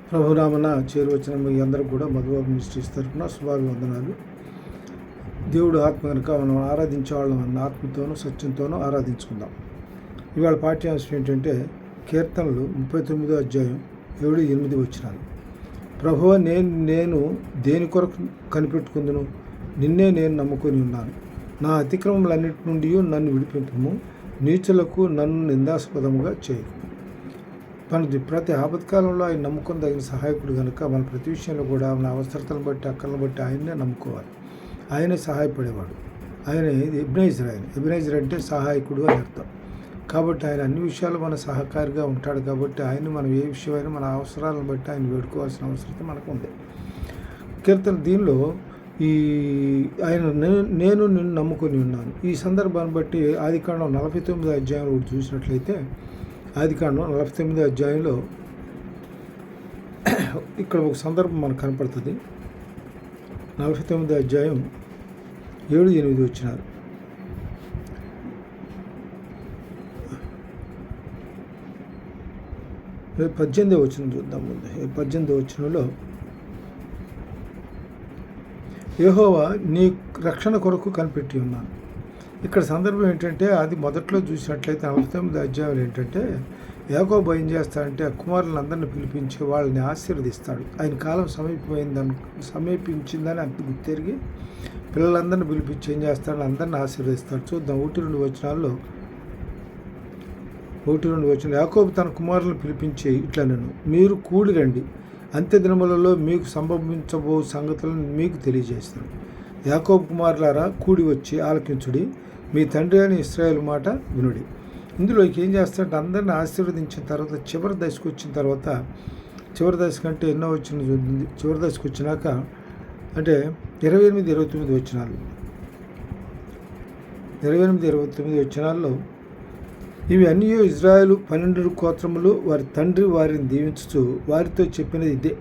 ప్రభునామన చేరువచ్చిన మీ అందరికి కూడా మధుబాబు మినిస్ట్రీస్ తరఫున శుభాభివందనాలు. దేవుడు ఆత్మ కనుక మనం ఆరాధించే వాళ్ళం అన్న ఆత్మతోనూ సత్యంతోనూ ఆరాధించుకుందాం. ఇవాళ పాఠ్యాంశం ఏంటంటే కీర్తనలు 39వ అధ్యాయం 7-8 వచనాలు. ప్రభువా, నేను దేని కొరకు కనిపెట్టుకుందును? నిన్నే నేను నమ్ముకొని ఉన్నాను. నా అతిక్రమములన్నిటి నుండి నన్ను విడిపింపుము, నీచులకు నన్ను నిందాస్పదముగా చేయు. మన ప్రతి ఆపత్కాలంలో ఆయన నమ్ముకొని తగిన సహాయకుడు కనుక మన ప్రతి విషయంలో కూడా మన అవసరతలను బట్టి అక్కలను బట్టి ఆయన్నే నమ్ముకోవాలి. ఆయనే సహాయపడేవాడు. ఆయన ఎబినేజర్ అంటే సహాయకుడు అని అర్థం. కాబట్టి ఆయన అన్ని విషయాలు మన సహకారిగా ఉంటాడు. కాబట్టి ఆయన మనం ఏ విషయమైనా మన అవసరాలను బట్టి ఆయన వేడుకోవాల్సిన అవసరం మనకు ఉంది. కీర్తన దీనిలో ఆయన నేను నిన్ను నమ్ముకొని ఉన్నాను. ఈ సందర్భాన్ని బట్టి ఆదికాండం 49వ అధ్యాయంలో చూసినట్లయితే ఆదికాండం 49వ అధ్యాయంలో ఇక్కడ ఒక సందర్భం మనకు కనపడుతుంది. 49వ అధ్యాయం 7-8 వచనాలు. రేపు 18వ వచనం చూద్దాం. ముందు 18వ వచనంలో యెహోవా నీ రక్షణ కొరకు కనిపెట్టి ఉన్నాను. ఇక్కడ సందర్భం ఏంటంటే అది మొదట్లో చూసినట్లయితే 49వ అధ్యాయంలో ఏంటంటే యాకోబు ఏం చేస్తాడంటే ఆ కుమారులందరినీ పిలిపించి వాళ్ళని ఆశీర్వదిస్తాడు. ఆయన కాలం సమీపించిందని అంత గుర్తెరిగి పిల్లలందరినీ పిలిపించి ఏం చేస్తాడు, అందరిని ఆశీర్వదిస్తాడు. చూద్దాం 1-2 వచనాల్లో. 1-2 వచనాలు. యాకోబు తన కుమారులను పిలిపించి ఇట్లనెను, మీరు కూడి రండి, అంత్య దినములలో మీకు సంభవించబో సంగతులను మీకు తెలియజేస్తాను. యాకోబు కుమారులారా, కూడి వచ్చి ఆలకించుడి, మీ తండ్రి అని ఇశ్రాయేలు మాట వినుడి. ఇందులోకి ఏం చేస్తాడంటే అందరిని ఆశీర్వదించిన తర్వాత చివరి దశకు వచ్చిన తర్వాత, చివరి దశ కంటే ఎన్నో వచ్చిన చివరి దశకు వచ్చినాక అంటే 28-29 వచనాలు. 28-29 వచనాల్లో ఇవి అన్నీ ఇజ్రాయేలు 12 గోత్రములు వారి తండ్రి వారిని దీవించుచు వారితో చెప్పినది ఇదే,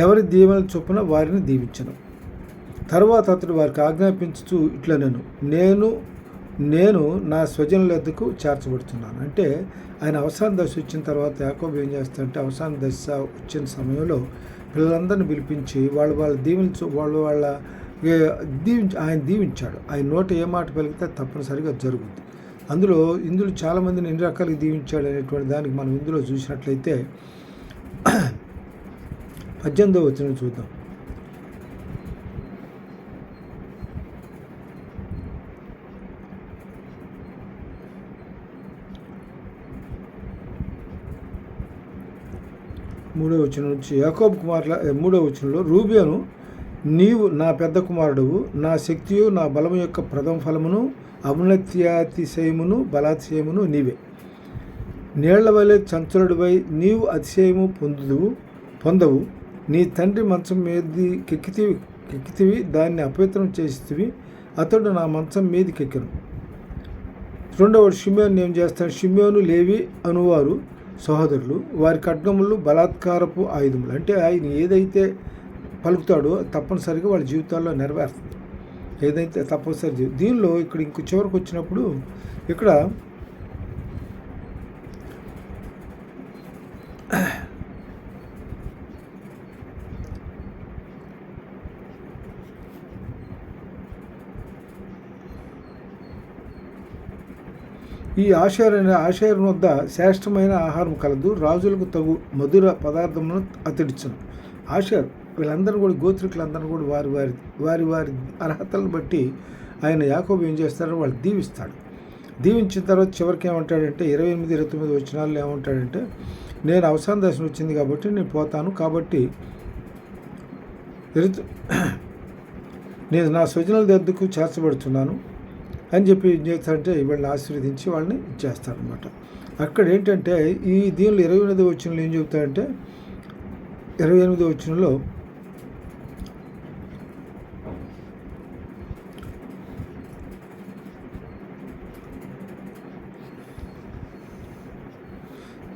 ఎవరి దీవెన చొప్పున వారిని దీవించను. తర్వాత అతడు వారికి ఆజ్ఞాపించుచు నేను నా స్వజనుల వద్దకు చేర్చబడుతున్నాను. అంటే ఆయన అవసాన దశ వచ్చిన తర్వాత యాకోబు ఏం చేస్తాడంటే అవసాన దశ వచ్చిన సమయంలో పిల్లలందరినీ పిలిపించి వాళ్ళు ఆయన దీవించాడు. ఆయన నోట ఏ మాట పలికితే తప్పనిసరిగా జరుగుద్ది. ఇందులో చాలామందిని ఎన్ని రకాలుగా దీవించాడు అనేటువంటి దానికి మనం ఇందులో చూసినట్లయితే 18వ వచనం చూద్దాం. మూడవ వచనం నుంచి యాకోబు కుమారుల 3వ వచనంలో, రూబేను, నీవు నా పెద్ద కుమారుడువు, నా శక్తియు నా బలము యొక్క ప్రథమ ఫలమును ఔన్నత్యాతిశయమును బలాతిశయమును నీవే. నీళ్ల వలె చంచలుడివై నీవు అతిశయము పొందవు. నీ తండ్రి మంచం మీది కెక్కితివి, దాన్ని అపవిత్రం చేసితివి, అతడు నా మంచం మీదికెక్కెను. 2వ షిమ్యోను ఏం చేస్తాడు? షిమ్యోను, లేవి అనువారు సహోదరులు, వారి ఖడ్గములు బలాత్కారపు ఆయుధములు. అంటే ఆయన ఏదైతే పలుకుతాడో తప్పనిసరిగా వాళ్ళ జీవితాల్లో నెరవేరుతుంది. ఏదైతే తప్పనిసరి దీనిలో ఇక్కడ ఇంకో చివరికి వచ్చినప్పుడు ఇక్కడ ఈ ఆషేరు వద్ద శ్రేష్టమైన ఆహారం కలదు, రాజులకు తగు మధుర పదార్థములను అతడిచ్చును. ఆషేరు వీళ్ళందరూ కూడా గోత్రికులందరూ కూడా వారి అర్హతలను బట్టి ఆయన యాకోబు ఏం చేస్తారో వాళ్ళు దీవిస్తాడు. దీవించిన తర్వాత చివరికి ఏమంటాడంటే 28-29 వచనాల్లో ఏమంటాడంటే, నేను అవసాన దశ వచ్చింది కాబట్టి నేను పోతాను, కాబట్టి నేను నా స్వజనుల దగ్గరకు చేర్చబడుతున్నాను అని చెప్పి ఏం చేస్తాడంటే వీళ్ళని ఆశీర్వదించి వాళ్ళని ఇచ్చేస్తారనమాట. అక్కడ ఏంటంటే ఈ దీనిలో 28వ వచనంలో ఏం చెబుతాడంటే 28వ వచనంలో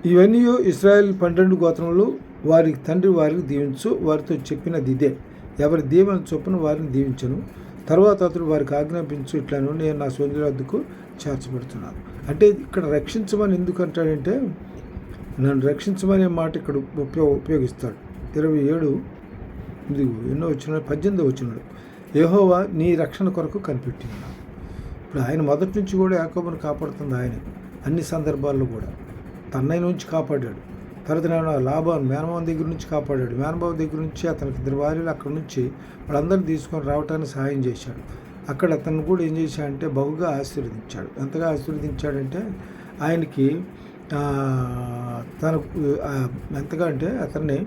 ఇవన్నీ ఇశ్రాయేలు 12 గోత్రములు వారి తండ్రి వారికి దీవించు, వారితో చెప్పినది ఇదే, ఎవరి దీవెన చొప్పున వారిని దీవించను. తర్వాత అతడు వారికి ఆజ్ఞాపించు, ఇట్లను నేను నా స్వజనుల వద్దకు చేర్చబడుతున్నాను. అంటే ఇక్కడ రక్షించమని ఎందుకు అంటాడంటే నన్ను రక్షించమనే మాట ఇక్కడ ఉపయోగిస్తాడు. 27 ఇదిగో ఎన్నో వచ్చిన 18 వచ్చినాడు. యెహోవా నీ రక్షణ కొరకు కనిపెట్టి ఉన్నాడు. ఇప్పుడు ఆయన మొదటి నుంచి కూడా యాకోబును కాపాడుతుంది ఆయనే. అన్ని సందర్భాల్లో కూడా తన్నై నుంచి కాపాడాడు. తర్వాత నేను లాభాన్ మేనమావ దగ్గర నుంచి కాపాడాడు. మేనబావ దగ్గర నుంచి అతనికి 2 భార్యలు అక్కడి నుంచి వాళ్ళందరినీ తీసుకొని రావడానికి సహాయం చేశాడు. అక్కడ అతను కూడా ఏం చేశాడంటే బహుగా ఆశీర్వదించాడు. ఎంతగా ఆశీర్వదించాడంటే ఆయనకి తనకు ఎంతగా అంటే అతన్ని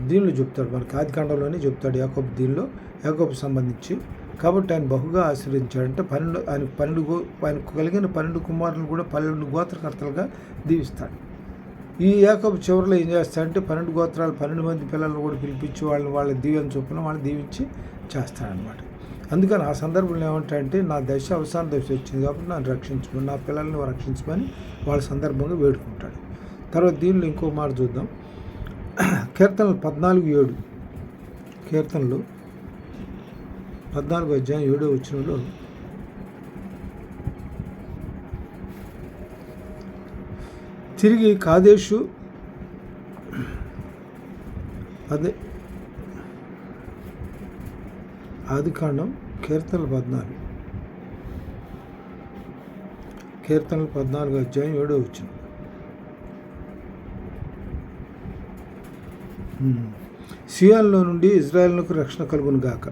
దీనిలో చెప్తాడు, మనకి ఆదికాండంలోనే చెప్తాడు యాకోబు దీనిలో యాకోబు సంబంధించి. కాబట్టి ఆయన బహుగా ఆశీర్వదించాడంటే ఆయనకు కలిగిన 12 కుమారులను కూడా 12 గోత్రకర్తలుగా దీవిస్తాడు. ఈ యాకోబు చివరిలో ఏం చేస్తాడంటే 12 గోత్రాలు 12 మంది పిల్లలను కూడా పిలిపించి వాళ్ళ దీవెన చొప్పున వాళ్ళని దీవించి చేస్తాడనమాట. అందుకని ఆ సందర్భంలో ఏమంటాడంటే నా అవసాన దశ వచ్చింది కాబట్టి నన్ను రక్షించమని, నా పిల్లల్ని రక్షించమని వాళ్ళ సందర్భంగా వేడుకుంటాడు. తర్వాత దీనిలో ఇంకో మాట చూద్దాం. కీర్తనలు 14:7 కీర్తనలు 14 అధ్యాయం 7వ వచనంలో తిరిగి కాదేశు అదే ఆదికాండం కీర్తనలు 14 అధ్యాయం 7వ వచనం. సియోనులో నుండి ఇజ్రాయేలునకు రక్షణ కలుగును గాక.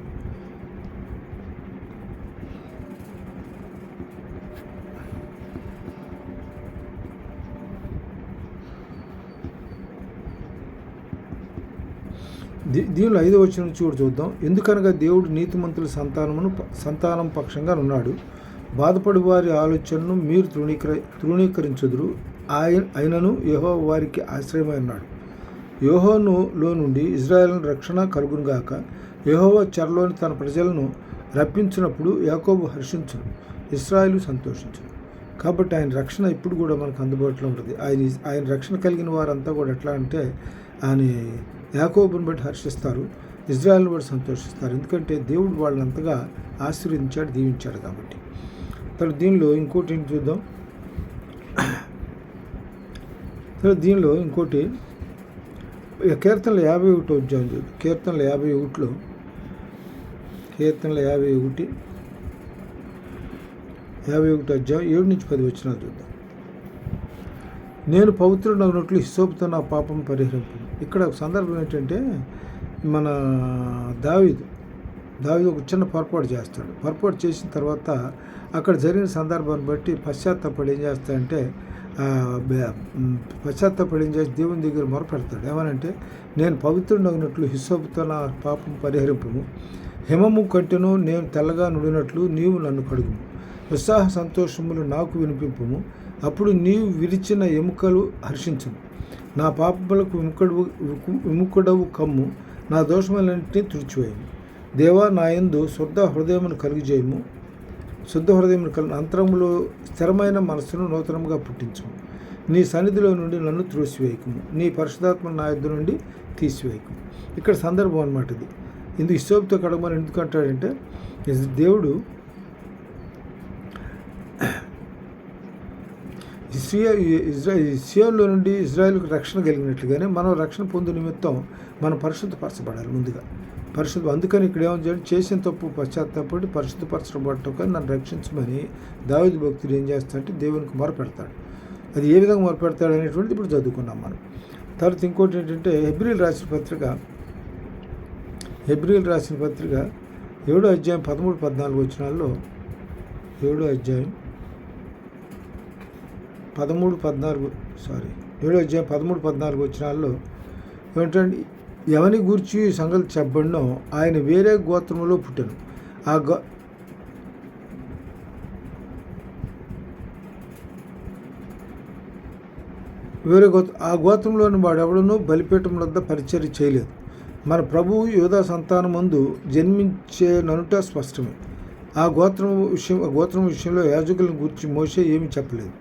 దీనిలో 5వ వచనం నుంచి కూడా చూద్దాం. ఎందుకనగా దేవుడు నీతిమంతుల సంతానం పక్షంగా ఉన్నాడు. బాధపడి వారి ఆలోచనను మీరు తృణీకరించుదురు. ఆయనను యెహోవా వారికి ఆశ్రయమై ఉన్నాడు. యెహోవాలో నుండి ఇజ్రాయేలును రక్షణ కలుగునుగాక. యెహోవా చెరలోని తన ప్రజలను రప్పించినప్పుడు యాకోబు హర్షించును, ఇశ్రాయేలు సంతోషించును. కాబట్టి ఆయన రక్షణ ఇప్పుడు కూడా మనకు అందుబాటులో ఉంటుంది. ఆయన రక్షణ కలిగిన వారంతా కూడా ఎట్లా అంటే ఆయన యాకోబుని బట్టి హర్షిస్తారు, ఇజ్రాయేల్ని బట్టి సంతోషిస్తారు. ఎందుకంటే దేవుడు వాళ్ళని అంతగా ఆశీర్వదించాడు, దీవించాడు కాబట్టి. తర్వాత దీనిలో ఇంకోటి ఏంటి చూద్దాం. తర్వాత దీనిలో ఇంకోటి కీర్తనలు 51 అధ్యాయం చూద్దాం. కీర్తనలు 51 అధ్యాయం 7 నుంచి 10 వచనాలు చూద్దాం. నేను పవిత్రుడైనట్లు హిస్సోపుతో నా పాపం పరిహరింపు. ఇక్కడ ఒక సందర్భం ఏంటంటే మన దావీదు ఒక చిన్న పొరపాటు చేస్తాడు. పొరపాటు చేసిన తర్వాత అక్కడ జరిగిన సందర్భాన్ని బట్టి పశ్చాత్తాపడి ఏం చేస్తాడంటే దేవుని దగ్గర మొరపెడతాడు. ఏమనంటే నేను పవిత్రుడైనట్లు హిస్సోపుతో నా పాపం పరిహరింపుము, హిమము కంటెను నేను తెల్లగా నుడినట్లు నీవు నన్ను కడుగుము, ఉత్సాహ సంతోషములు నాకు వినిపింపుము, అప్పుడు నీవు విరిచిన ఎముకలు హర్షించుము, నా పాపములకు విముఖుడవు కమ్ము, నా దోషములన్నింటినీ తుడిచివేయము. దేవా నా యందు శుద్ధ హృదయమును కలుగజేయము, అంతరములో స్థిరమైన మనస్సును నూతనముగా పుట్టించము. నీ సన్నిధిలో నుండి నన్ను త్రోసివేయకము, నీ పరిశుద్ధాత్మ నా యొద్ద నుండి తీసివేయకము. ఇక్కడ సందర్భం అన్నమాట ఇది. ఇందుకు హిస్సోపుతో కడగమని ఎందుకు అంటాడంటే దేవుడు సియోనులో నుండి ఇజ్రాయేలుకు రక్షణ కలిగినట్లుగానే మనం రక్షణ పొందు నిమిత్తం మనం పరిశుద్ధపరచబడాలి ముందుగా. అందుకని ఇక్కడ ఏమని చేసిన తప్పు పశ్చాత్తాపడి పరిశుద్ధపరచబడటం నన్ను రక్షించమని దావీదు భక్తుడు ఏం చేస్తాడంటే దేవునికి మొరపెడతాడు. అది ఏ విధంగా మొరపెడతాడు అనేటువంటిది ఇప్పుడు చదువుకున్నాం మనం. తర్వాత ఇంకోటి ఏంటంటే హెబ్రీయులు రాసిన పత్రిక 7వ అధ్యాయం 13-14 వచనాల్లో 7వ అధ్యాయం 13-14 వచనాల్లో ఏమిటంటే ఎవని గూర్చి సంగతి చెప్పబడినో ఆయన వేరే గోత్రములో పుట్టెను. ఆ గోత్రంలోని వాడెవడనూ బలిపీఠం వద్ద పరిచర్య చేయలేదు. మన ప్రభువు యోధా సంతానమందు జన్మించేననుట స్పష్టమే. ఆ గోత్రం విషయంలో యాజకులను గురించి మోషే ఏమీ చెప్పలేదు.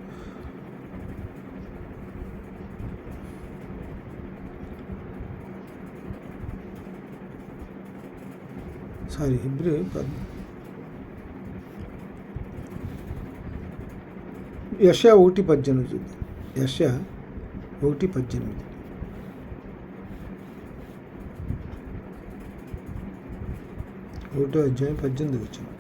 యెషయా 1:18 చూద్దాం. యెషయా 1:18. ఒకటో అధ్యాయం 18 వచనం.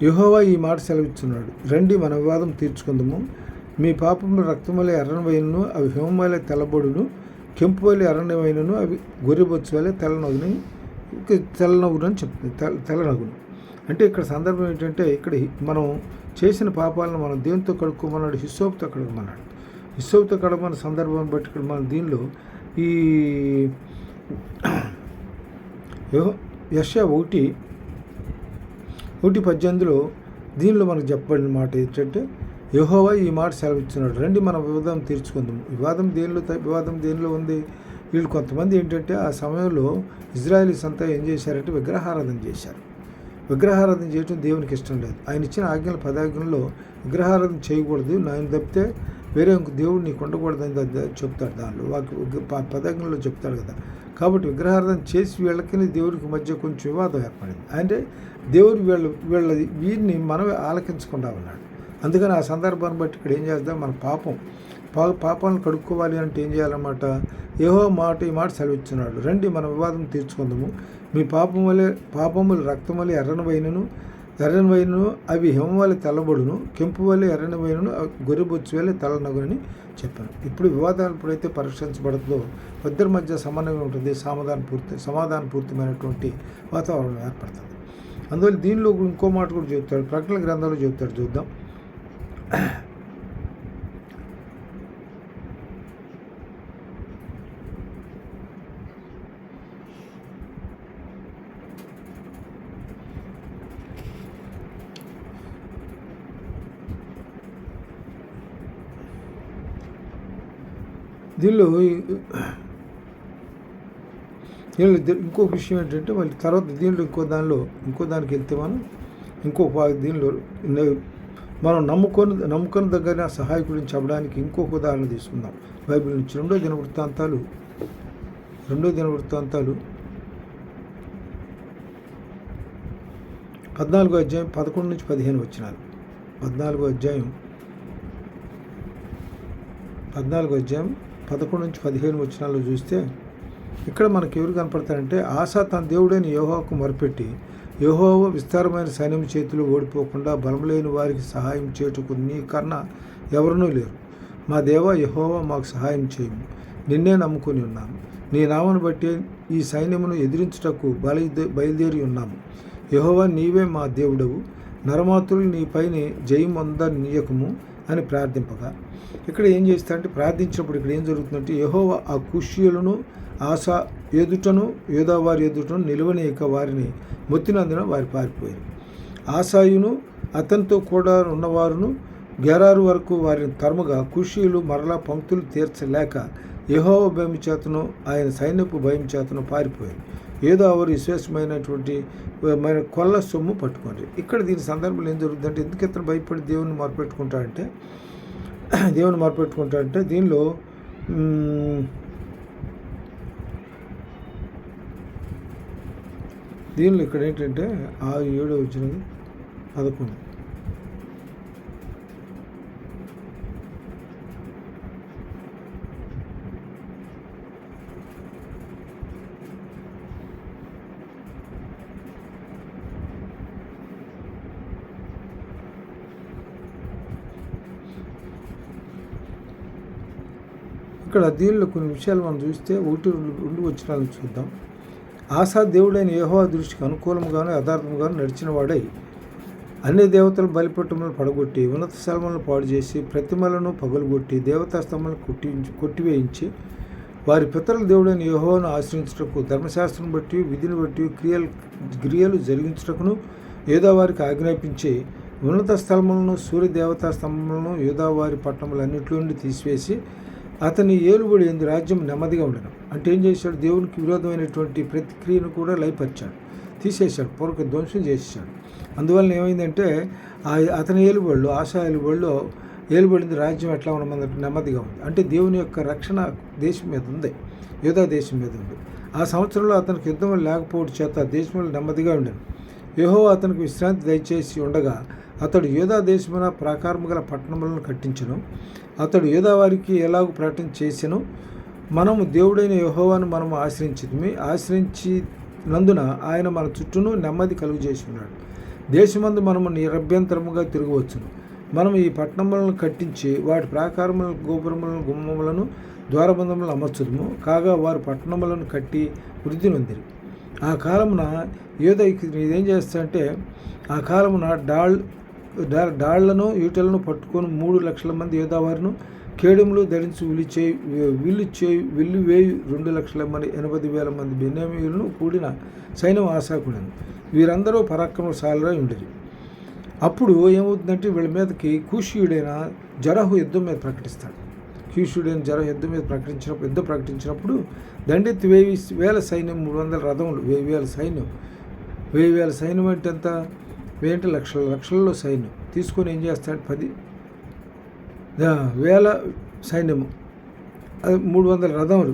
యెహోవా ఈ మాట సెలవిస్తున్నాడు, రండి మన వివాదం తీర్చుకుందాము. మీ పాపములు రక్తమలే ఎర్రనివైనను అవి హిమమలే తెల్లబొడును, కెంపు వలె ఎర్రనివైనను అవి గొర్రెబొచ్చు వలె తెల్లనగునని చెప్తుంది. తెల్లనగును అంటే ఇక్కడ సందర్భం ఏంటంటే, ఇక్కడ మనం చేసిన పాపాలను మనం దేవునితో కడుక్కోమన్నాడు, హిస్సోపుతో కడగమన్నాడు. హిస్సోపుతో కడగమన్న సందర్భాన్ని బట్టి ఇక్కడ మన దీనిలో ఈ యెషయా 1:18 దీనిలో మనకు చెప్పబడిన మాట ఏంటంటే, యెహోవా ఈ మాట సెలవిస్తున్నాడు, రండి మనం వివాదం తీర్చుకుందాం. వివాదం దేనిలో ఉంది? వీళ్ళు కొంతమంది ఏంటంటే ఆ సమయంలో ఇజ్రాయేలీస్ అంతా ఏం చేశారంటే విగ్రహారాధన చేశారు. విగ్రహారాధన చేయడం దేవునికి ఇష్టం లేదు. ఆయన ఇచ్చిన 10 ఆజ్ఞల్లో విగ్రహారాధన చేయకూడదు, ఆయన తప్పితే వేరే ఇంక దేవుడు నీకు ఉండకూడదని చెప్తాడు. దానిలో 10 ఆజ్ఞల్లో చెప్తాడు కదా. కాబట్టి విగ్రహారాధన చేసి వీళ్ళకి దేవుడికి మధ్య కొంచెం వివాదం ఏర్పడింది. అంటే దేవుడు వీరిని మనమే ఆలకించకుండా ఉన్నాడు. అందుకని ఆ సందర్భాన్ని బట్టి ఇక్కడ ఏం చేద్దాం, మన పాపాలను కడుక్కోవాలి అంటే ఏం చేయాలన్నమాట, యెహోవా ఈ మాట సెలవిస్తున్నాడు, రండి మన వివాదం తీర్చుకుందాము. మీ పాపములు రక్తమలే ఎర్రనివైనను అవి హిమవలె తెల్లబడును, కెంపు వలె ఎర్రనివైనను గొర్రెబొచ్చు వలె తెల్లనగునని చెప్పాను. ఇప్పుడు వివాదాలు ఎప్పుడైతే పరిష్కరించబడుతుందో ఇద్దరి మధ్య సమన్వయం ఉంటుంది, సమాధానపూర్తమైనటువంటి వాతావరణం ఏర్పడుతుంది. అందువల్ల దీనిలో ఇంకో మాట కూడా చెప్తాడు, ప్రకటన గ్రంథంలో చెప్తాడు. చూద్దాం. దీనిలో ఇంకో విషయం ఏంటంటే, మళ్ళీ తర్వాత దీనిలో ఇంకో దానికి వెళ్తే దీనిలో మనం నమ్ముకొని దగ్గర సహాయకుడిని చెప్పడానికి ఇంకొక ఉదాహరణ తీసుకుందాం. బైబిల్ నుంచి 2 దినవృత్తాంతాలు 14వ అధ్యాయం 11 నుంచి 15 వచనాలు. 14వ అధ్యాయం 11 నుంచి 15 వచనాల్లో చూస్తే ఇక్కడ మనకి ఎవరు కనపడతారంటే, ఆసా తన దేవుడైన యెహోవాకు మొరపెట్టి, యెహోవా విస్తారమైన సైన్యం చేతులు ఓడిపోకుండా బలములేని వారికి సహాయం చేయుటకు నీ కన్నా ఎవరునూ లేరు. మా దేవా యెహోవా మాకు సహాయం చేయము, నిన్నే నమ్ముకొని ఉన్నాము. నీ నామను బట్టి ఈ సైన్యమును ఎదిరించుటకు బయలుదేరి ఉన్నాము. యెహోవా నీవే మా దేవుడవు, నరమాతులు నీపైన జయమొందనీయకము అని ప్రార్థింపగా, ఇక్కడ ఏం చేస్తారంటే ప్రార్థించినప్పుడు ఇక్కడ ఏం జరుగుతుందంటే, యెహోవా ఆ కుష్యులను ఆసా ఎదుటను యోదావారి ఎదుటను నిలవనీయక వారిని మొత్తినందున వారు పారిపోయారు. ఆసాయును అతనితో కూడా ఉన్నవారును గెరారు వరకు వారిని తరుముగా కుషీయులు మరలా పంక్తులు తీర్చలేక యెహోవా భయం చేతను ఆయన సైన్యపు భయం చేతను పారిపోయారు. ఏదో వారు విశేషమైనటువంటి కొల్ల సొమ్ము పట్టుకోండి. ఇక్కడ దీని సందర్భంలో ఏం జరుగుతుందంటే, ఎందుకు ఇతను భయపడి దేవుని మొరపెట్టుకుంటాడంటే దీనిలో ఇక్కడ ఏంటంటే 6-7 వచ్చినది 11. ఇక్కడ దీనిలో కొన్ని విషయాలు మనం చూస్తే 1-2 వచనాలను చూద్దాం. ఆసా దేవుడైన యెహోవా దృష్టికి అనుకూలంగాను యథార్థంగాను నడిచిన వాడై అన్ని దేవతల బలిపీఠములను పడగొట్టి ఉన్నత స్థలములను పాడు చేసి ప్రతిమలను పగలగొట్టి దేవతా స్తంభాలను కొట్టివేయించి వారి పితరుల దేవుడైన యెహోవాను ఆశ్రయించుటకు ధర్మశాస్త్రం బట్టి విధిని బట్టి క్రియలు జరిగించుటకును యూదావారికి ఆజ్ఞాపించి ఉన్నత స్థలములను సూర్య దేవతా స్తంభములను యూదావారి పట్టణములన్నింటిలో నుండి తీసివేసి అతని ఏలుబడి ఎందు రాజ్యం నెమ్మదిగా ఉండను. అంటే ఏం చేశాడు, దేవునికి విరోధమైనటువంటి ప్రతిక్రియను కూడా లయపరిచాడు, తీసేశాడు, పూర్వక ధ్వంసం చేసేసాడు. అందువల్ల ఏమైందంటే అతని ఏలుబడిలో ఆశా ఏలుబడింది రాజ్యం ఎట్లా ఉండమంటే నెమ్మదిగా ఉంది. అంటే దేవుని యొక్క రక్షణ దేశం మీద ఉంది, యూదా దేశం మీద ఉంది. ఆ సంవత్సరంలో అతనికి యుద్ధం లేకపోవడం చేత దేశంలో నెమ్మదిగా ఉండను. యెహోవా అతనికి విశ్రాంతి దయచేసి ఉండగా అతడు యూదా దేశమున ప్రాకారము గల పట్టణములను కట్టించెను. అతడు యూదా వారికి ఎలాగూ ప్రకటన చేసెను, మనము దేవుడైన యెహోవాను మనము ఆశ్రయించినందున ఆయన మన చుట్టూను నెమ్మది కలుగజేసి ఉన్నాడు. దేశమందు మనము నిరభ్యంతరముగా తిరగవచ్చును. మనం ఈ పట్టణములను కట్టించి వాటి ప్రాకారములను, గోపురములను, గుమ్మములను, ద్వారబంధములను అమర్చుదుము. కాగా వారు పట్టణములను కట్టి వృద్ధి నొందిరి. ఆ కాలమున యూదా ఇదేం చేస్తాడంటే, ఆ కాలమున డాళ్లను ఈటలను పట్టుకొని 3 లక్షల మంది యూదావారును, కేడెములు ధరించి విల్లు వేయు 2,80,000 మంది బెన్యామీయులను కూడిన సైన్యం ఆశాకుడను. వీరందరూ పరాక్రమశాలురై ఉండేది. అప్పుడు ఏమవుతుందంటే, వీళ్ళ మీదకి కూషీయుడైన జరహు యుద్ధం మీద ప్రకటిస్తాడు. యుద్ధం ప్రకటించినప్పుడు దండెత్తి 1,000 సైన్యం, 300 రథములు, 1,000 సైన్యం. 1,000 సైన్యం అంటే ఎంత? 1,000 లక్షలలో సైన్యం తీసుకొని ఏం చేస్తాడు? 10,000 సైన్యము, అది 300 రథములు,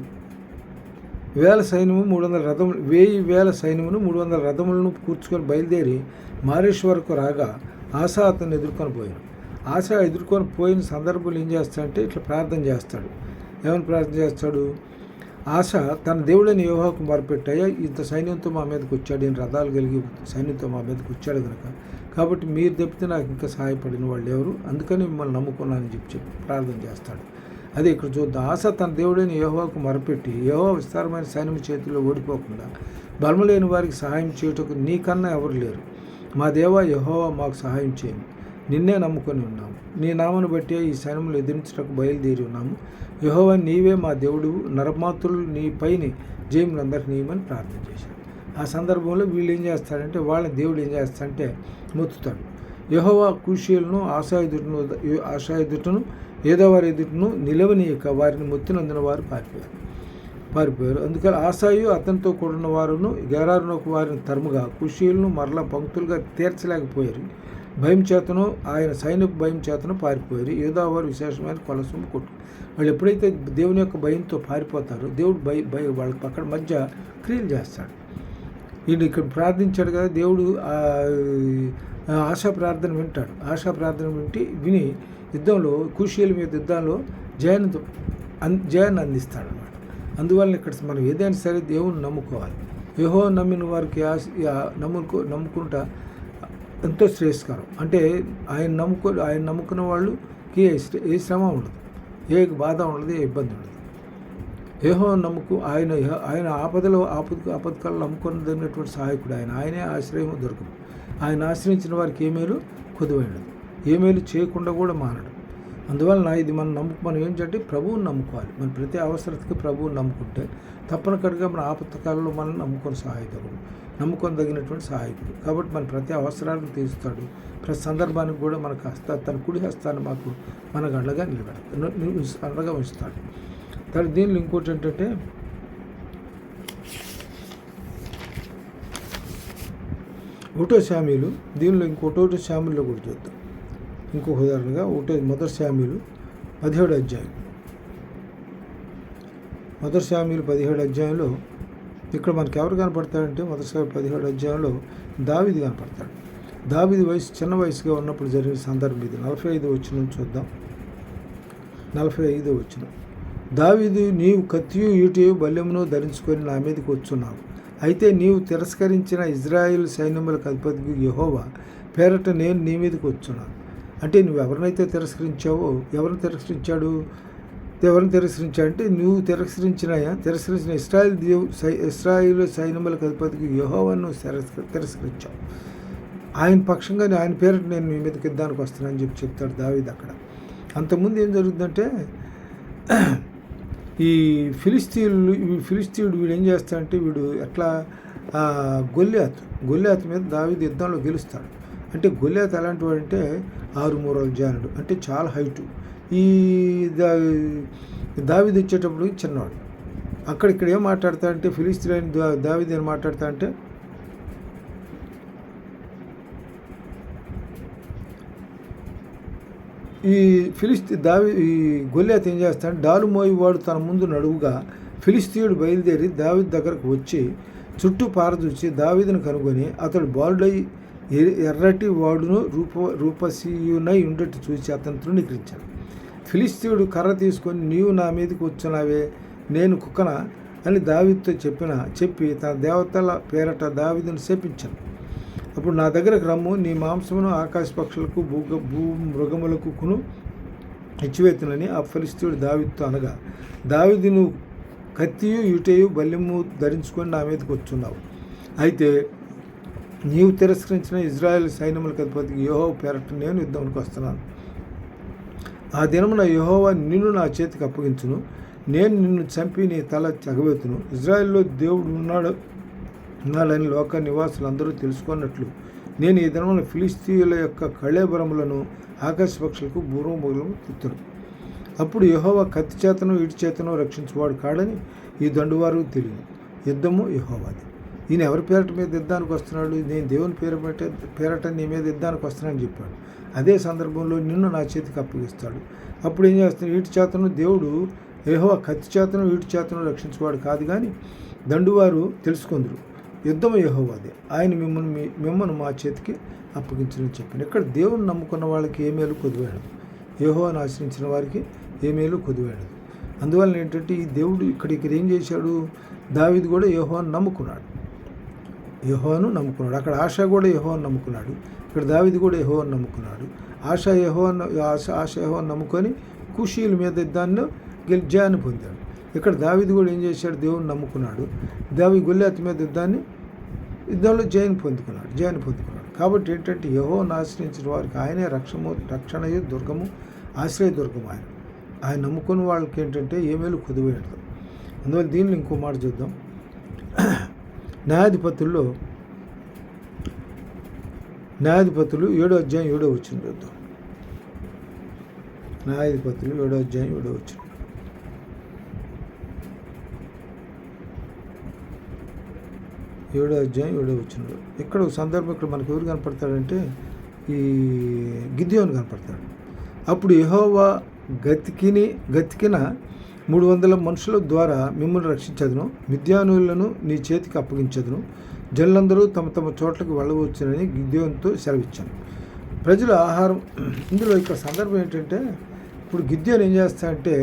1,000 సైన్యము, 300 రథములు, 1,000 సైన్యమును 300 రథములను కూర్చుకొని బయలుదేరి మారేష్ వరకు రాగా ఆశా అతన్ని ఎదుర్కొని పోయాను. ఆశ ఎదుర్కొని పోయిన సందర్భంలో ఏం చేస్తాడంటే ఇట్లా ప్రార్థన చేస్తాడు. ఏమని ప్రార్థన చేస్తాడు? ఆశ తన దేవుడైన యెహోవాకు మొరపెట్టాయా, ఇంత సైన్యంతో మా మీదకి వచ్చాడు, ఈయన రథాలు కలిగి సైన్యంతో మా మీదకి వచ్చాడు కనుక, కాబట్టి మీరు తప్పితే నాకు ఇంకా సహాయపడిన వాళ్ళు ఎవరు, అందుకని మిమ్మల్ని నమ్ముకున్నానని చెప్పి ప్రార్థన చేస్తాడు. అదే ఇక్కడ చూద్దాం. ఆశ తన దేవుడైన యెహోవాకు మొరపెట్టి, యెహోవా విస్తారమైన సైన్యం చేతిలో ఓడిపోకుండా బలము లేని వారికి సహాయం చేయుటకు నీకన్నా ఎవరు లేరు. మా దేవా యెహోవా మాకు సహాయం చేయను, నిన్నే నమ్ముకొని ఉన్నాము. నీ నామను బట్టి ఈ సైన్యములు ఎదిరించడానికి బయలుదేరి ఉన్నాము. యెహోవా నీవే మా దేవుడు, నరమాతులు నీ పైన జయములందరికీ నీయమని ప్రార్థన చేశాడు. ఆ సందర్భంలో వీళ్ళు ఏం చేస్తారంటే, వాళ్ళ దేవుడు ఏం చేస్తాడంటే మొత్తుతాడు. యెహోవా కూషీయులను ఆశాయుదుటను ఏదోవారి ఎదుటను నిలవనీయక వారిని మొత్తినందున వారు పారిపోయారు. అందుకని ఆశాయు అతనితో కూడిన వారును గెరారునకు వారిని తరుముగా కూషీయులను మరలా పంక్తులుగా తీర్చలేకపోయారు. భయం చేతను, ఆయన సైనిక భయం చేతను పారిపోయారు. యూదావారు విశేషమైన కొలసము కొట్టు. వాళ్ళు ఎప్పుడైతే దేవుని యొక్క భయంతో పారిపోతారో, దేవుడు వాళ్ళ పక్కన మధ్య క్రియలు చేస్తాడు. వీళ్ళు ఇక్కడ ప్రార్థించాడు కదా, దేవుడు ఆశా ప్రార్థన వింటాడు. ఆశా ప్రార్థన విని యుద్ధంలో కూషీయుల మీద యుద్ధంలో జయాన్ని అందిస్తాడు అన్నమాట. అందువల్ల ఇక్కడ మనం ఏదైనా సరే దేవుని నమ్ముకోవాలి. యెహోవాను నమ్మిన వారికి నమ్ముకుంటా ఎంతో శ్రేయస్కరం. అంటే ఆయన నమ్ముకున్న వాళ్ళకి ఏ శ్రమ ఉండదు, ఏ బాధ ఉండదు, ఏ ఇబ్బంది ఉండదు. యెహోవాను ఆయన ఆపదకాలంలో నమ్ముకున్నటువంటి సహాయకుడు ఆయనే ఆశ్రయం దొరకదు. ఆయన ఆశ్రయించిన వారికి ఏ మేలు కొదువైనది, ఏ మేలు చేయకుండా కూడా మానడు. అందువలన ఇది మనం ఏంటంటే ప్రభువుని నమ్ముకోవాలి. మన ప్రతి అవసరతకి ప్రభువుని నమ్ముకుంటే తప్పనిసరిగా మన ఆపత్కాలంలో మనం నమ్ముకొనదగినటువంటి సహాయకుడు. కాబట్టి మన ప్రతి అవసరాలను తీరుస్తాడు. ప్రతి సందర్భానికి కూడా మనకు తన కుడి హస్తాన్ని మనకు అండగా అండగా ఉంచుతాడు. తర్వాత దీనిలో ఇంకోటి ఏంటంటే, శామ్యూలు, దీనిలో ఇంకోటో శామ్యూల్లో కూడా చూద్దాం. ఇంకొక ఉదాహరణగా మొదటి శామ్యూలు 17వ అధ్యాయం. మొదటి శామ్యూలు 17వ అధ్యాయంలో ఇక్కడ మనకు ఎవరు కనపడతాడంటే, మొదటి 17వ అధ్యాయంలో దావీదు కనపడతాడు. దావీదు చిన్న వయసుగా ఉన్నప్పుడు జరిగిన సందర్భం ఇది. 45వ వచనం చూద్దాం. 45వ వచనం. దావీదు, నీవు కత్తియు ఈటయు బల్లెమును ధరించుకొని నా మీదకి వచ్చున్నావు. అయితే నీవు తిరస్కరించిన ఇజ్రాయేల్ సైన్యములకు అధిపతి యెహోవా పేరట నేను నీ మీదకి వచ్చున్నాను. అంటే నువ్వు ఎవరినైతే తిరస్కరించావో, ఎవరిని తిరస్కరించాడంటే నువ్వు తిరస్కరించిన ఇశ్రాయేలు సైన్యములకు అధిపతికి యెహోవాను తిరస్కరించావు. ఆయన పక్షంగానే ఆయన పేరట నేను మీ మీదకి యుద్ధానికి వస్తున్నానని చెప్తాడు దావీదు అక్కడ. అంతకుముందు ఏం జరుగుతుందంటే, ఈ ఫిలిస్తీయుడు వీడు ఏం చేస్తాడంటే, వీడు ఎట్లా గొల్యాతు మీద దావీదు యుద్ధంలో గెలుస్తాడు. అంటే గొల్యాతు ఎలాంటి వాడు అంటే 6 మూరల జానుడు, అంటే చాలా హైటు. ఈ దావీదు వచ్చేటప్పుడు చిన్నవాడు. ఇక్కడ ఏం మాట్లాడతాడంటే, ఫిలిస్తీయులైన దావీదు ఏం మాట్లాడతాడంటే, ఈ గొల్యాతు ఏం చేస్తాడంటే, డాలు మోయివాడు తన ముందు నడువుగా ఫిలిస్తీయుడు బయలుదేరి దావీదు దగ్గరకు వచ్చి చుట్టూ పారదూచి దావీదును కనుగొని అతడు బాలుడై ఎర్రటి వాడును రూపసీయునై ఉండేట్టు చూసి అతను తృణీకరించాడు. ఫిలిస్తీయుడు కర్ర తీసుకొని, నీవు నా మీదకి వచ్చినావే, నేను కుక్కన అని దావీదుతో చెప్పి తన దేవతల పేరట దావీదును శపించాను. అప్పుడు నా దగ్గరకు రమ్ము, నీ మాంసమును ఆకాశ పక్షులకు భూ మృగములకును ఇచ్చివేతునని ఆ ఫిలిస్తీయుడు దావీదుతో అనగా, దావీదు, నువ్వు కత్తియు ఈటెయు బల్లెము ధరించుకొని నా మీదకి వచ్చున్నావు. అయితే నీవు తిరస్కరించిన ఇజ్రాయెల్ సైన్యములకు అధిపతికి యెహోవా పేరట నేను యుద్ధమునికి వస్తున్నాను. ఆ దినమున యెహోవా నిన్ను నా చేతికి అప్పగించును, నేను నిన్ను చంపి నీ తల తెగవేతును. ఇజ్రాయెల్లో దేవుడు ఉన్నాడని లోక నివాసులందరూ తెలుసుకున్నట్లు నేను ఈ దినమున ఫిలిస్తీయుల యొక్క కళేబరములను ఆకాశ పక్షులకు భూమృగములను తిత్తును. అప్పుడు యెహోవా కత్తి చేతను ఈటి చేతను రక్షించువాడు కాడని ఈ దండువారు తెలియదు. యుద్ధము యెహోవాది. ఈయన ఎవరి పేరట మీద యుద్ధానికి వస్తున్నాడు? నేను దేవుని పేరట నీ మీద యుద్ధానికి వస్తున్నానని చెప్పాడు. అదే సందర్భంలో నిన్ను నా చేతికి అప్పగిస్తాడు. అప్పుడు ఏం చేస్తున్నాడు? ఈటి చేతను దేవుడు యెహోవా కత్తి చేతను ఈటి చేతను రక్షించువాడు కాదు, కానీ దండువారు తెలుసుకుందరు యుద్ధము యెహోవాదే, ఆయన మిమ్మల్ని మా చేతికి అప్పగించని చెప్పాను. ఇక్కడ దేవుని నమ్ముకున్న వాళ్ళకి ఏ మేలు కొద్దివేయడం, యెహోవాను ఆశ్రయించిన వారికి ఏ మేలు కొద్దివేయడం. అందువలన ఏంటంటే ఈ దేవుడు ఇక్కడ ఏం చేశాడు? దావీదు కూడా యెహోవాను నమ్ముకున్నాడు. అక్కడ ఆశ కూడా యెహోవాను నమ్ముకున్నాడు. ఇక్కడ దావీదు కూడా యెహోవాను నమ్ముకున్నాడు. ఆశ యెహోవాను నమ్ముకొని కూషీల మీద యుద్ధాన్ని జయాన్ని పొందాడు. ఇక్కడ దావీదు కూడా ఏం చేశాడు? దేవుని నమ్ముకున్నాడు. గొల్లియాతు మీద యుద్ధంలో జయాన్ని పొందుకున్నాడు. కాబట్టి ఏంటంటే యెహోవాను ఆశ్రయించిన వారికి ఆయనే రక్షణయు దుర్గము, ఆశ్రయదుర్గము. ఆయన నమ్ముకున్న వాళ్ళకి ఏంటంటే ఏ మేలు కుదివేయడం. అందువల్ల దీనిలో ఇంకో మాట చూద్దాం. న్యాయాధిపతులు 7వ అధ్యాయం 7వ వచనం చూద్దాం. న్యాయాధిపతులు 7వ అధ్యాయం 7వ వచనం. ఇక్కడ ఒక సందర్భం ఇక్కడ మనకు ఎవరు కనపడతాడంటే ఈ గిద్యోను కనపడతాడు. అప్పుడు యెహోవా గతికిన 300 మనుషుల ద్వారా మిమ్మల్ని రక్షించదును, మిద్యానీయులను నీ చేతికి అప్పగించదును, జనులందరూ తమ తమ చోట్లకు వెళ్ళవచ్చునని గిద్యోనుతో సెలవిచ్చాను. ప్రజల ఆహారం. ఇందులో ఇక్కడ సందర్భం ఏంటంటే, ఇప్పుడు గిద్యోను ఏం చేస్తాడంటే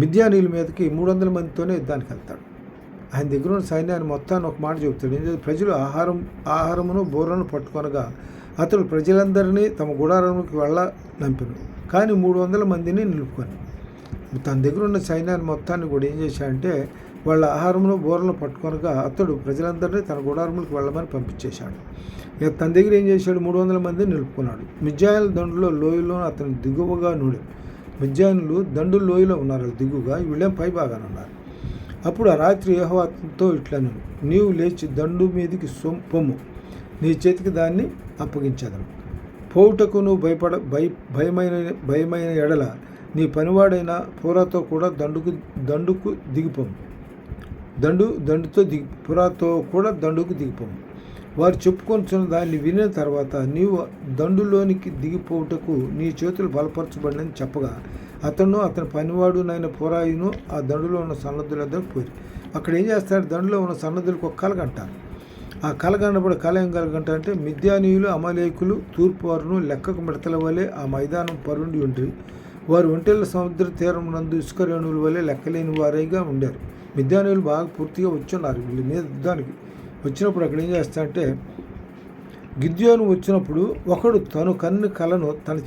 మిద్యానీయుల మీదకి 300 మందితోనే యుద్ధానికి వెళ్తాడు. ఆయన దగ్గర ఉన్న సైన్యాన్ని మొత్తాన్ని ఒక మాట చెబుతాడు. ప్రజలు ఆహారమును బోరను పట్టుకొనగా అతడు ప్రజలందరినీ తమ గుడారంలోకి నంపాను. కానీ 300 మందిని నిలుపుకొని తన దగ్గర ఉన్న సైన్యాన్ని మొత్తాన్ని కూడా ఏం చేశాడంటే వాళ్ళ ఆహారమును బోరను పట్టుకొనగా అతడు ప్రజలందరినీ తన గుడారములకు వెళ్ళమని పంపించేశాడు. ఇక తన దగ్గర ఏం చేశాడు? 300 మందిని నిలుపుకున్నాడు. మిద్యానుల దండులో లోయలో అతను దిగువగా నూనె. మిద్యానులు దండు లోయలో ఉన్నారు దిగువగా, వీళ్ళేం పై భాగాన ఉన్నారు. అప్పుడు ఆ రాత్రి యెహోవాతో ఇట్లను, నీవు లేచి దండు మీదికి పొమ్ము, నీ చేతికి దాన్ని అప్పగించదను. పోవుటకు నువ్వు భయమైన ఎడల నీ పనివాడైన పూరాతో కూడా దండుకు దిగిపోము. పురాతో కూడా దండుకు దిగిపోము. వారు చెప్పుకొంచున్న దాన్ని వినిన తర్వాత నీవు దండులోనికి దిగిపోవుటకు నీ చేతులు బలపరచబడినని చెప్పగా అతను అతని పనివాడునైన పురాయును ఆ దండులో ఉన్న సన్నద్ధుల దగ్గర పోయి అక్కడ ఏం చేస్తాడు? దండులో ఉన్న సన్నద్ధులకు ఒక కలగంటారు. ఆ కలగనప్పుడు ఏం కలగంట అంటే మిద్యానీయులు అమలేకులు తూర్పు వారును లెక్కకు మిడతల వలె ఆ మైదానం పరుండి ఉండి వారు ఒంటెల సముద్ర తీరం నందు ఇసుక రేణువుల వలె లెక్కలేని వారైగా ఉండారు. మిద్యానీయులు బాగా పూర్తిగా వచ్చున్నారు వీళ్ళ మీద యుద్ధానికి. వచ్చినప్పుడు అక్కడ ఏం చేస్తాడంటే గిద్యోను వచ్చినప్పుడు ఒకడు తను కన్ను కలను తన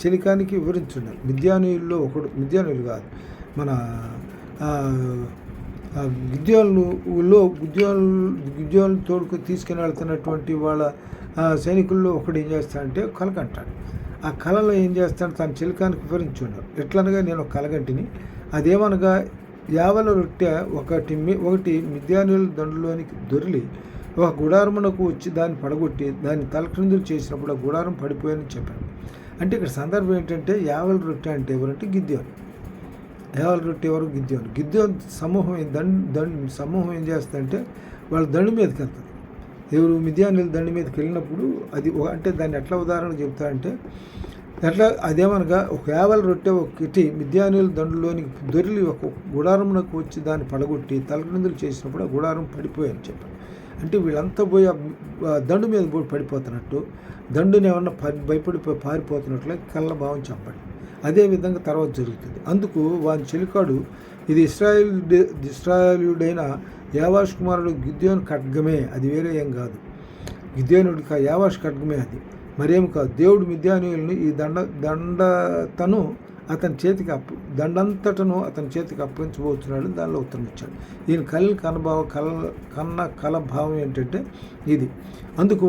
చెలికానికి వివరించున్నాడు. మిద్యానీయులు కాదు, మన గిద్యోను తోడుకు తీసుకుని వెళ్తున్నటువంటి వాళ్ళ సైనికుల్లో ఒకడు ఏం చేస్తాడంటే కలకంటాడు. ఆ కళలో ఏం చేస్తాడు? తన చిలకానికి వివరించున్నాడు. ఎట్లనగా నేను ఒక కలగంటిని, అదేమనగా 50 రొట్టె ఒకటి మిద్యానీయుల దండులోనికి దొరికి ఒక గుడారమునకు వచ్చి దాన్ని పడగొట్టి దాన్ని తలక్రిందులు చేసినప్పుడు ఆ గుడారం పడిపోయానని చెప్పాడు. అంటే ఇక్కడ సందర్భం ఏంటంటే 50 రొట్టె అంటే ఎవరంటే గిద్యోను. 50 రొట్టె ఎవరు? గిద్యోను సమూహం ఏం చేస్తుందంటే వాళ్ళ దండు మీదకి వెళ్తుంది. ఎవరు? మిద్యానీయుల దండు మీదకి వెళ్ళినప్పుడు అది అంటే దాన్ని ఎట్లా ఉదాహరణ చెప్తారంటే అదేమనగా ఒక 50 రొట్టె ఒకటి మిద్యానీయుల దండులోనికి దొరికి ఒక గుడారమునకు వచ్చి దాన్ని పడగొట్టి తలక్రిందులు చేసినప్పుడు ఆ గుడారం పడిపోయాని చెప్పాడు. అంటే వీళ్ళంతా పోయి దండు మీద పోయి పడిపోతున్నట్టు, దండుని ఏమన్నా భయపడి పారిపోతున్నట్లే కళ్ళ భావం చెప్పండి. అదేవిధంగా తర్వాత జరుగుతుంది. అందుకు వాని చెలికాడు ఇది ఇశ్రాయేలుడైన యావాష్ కుమారుడు గిద్యోను ఖడ్గమే, అది వేరే ఏం కాదు. గిద్యోనుడి యావాష్ ఖడ్గమే, అది మరేమి కాదు. దేవుడు మిద్యానీయులను ఈ దండతను అతని చేతికి దండంతటను అతని చేతికి అప్పగించబోతున్నాడు. దానిలో ఉత్తరం ఇచ్చాడు. ఈయన కల భావం ఏంటంటే ఇది. అందుకు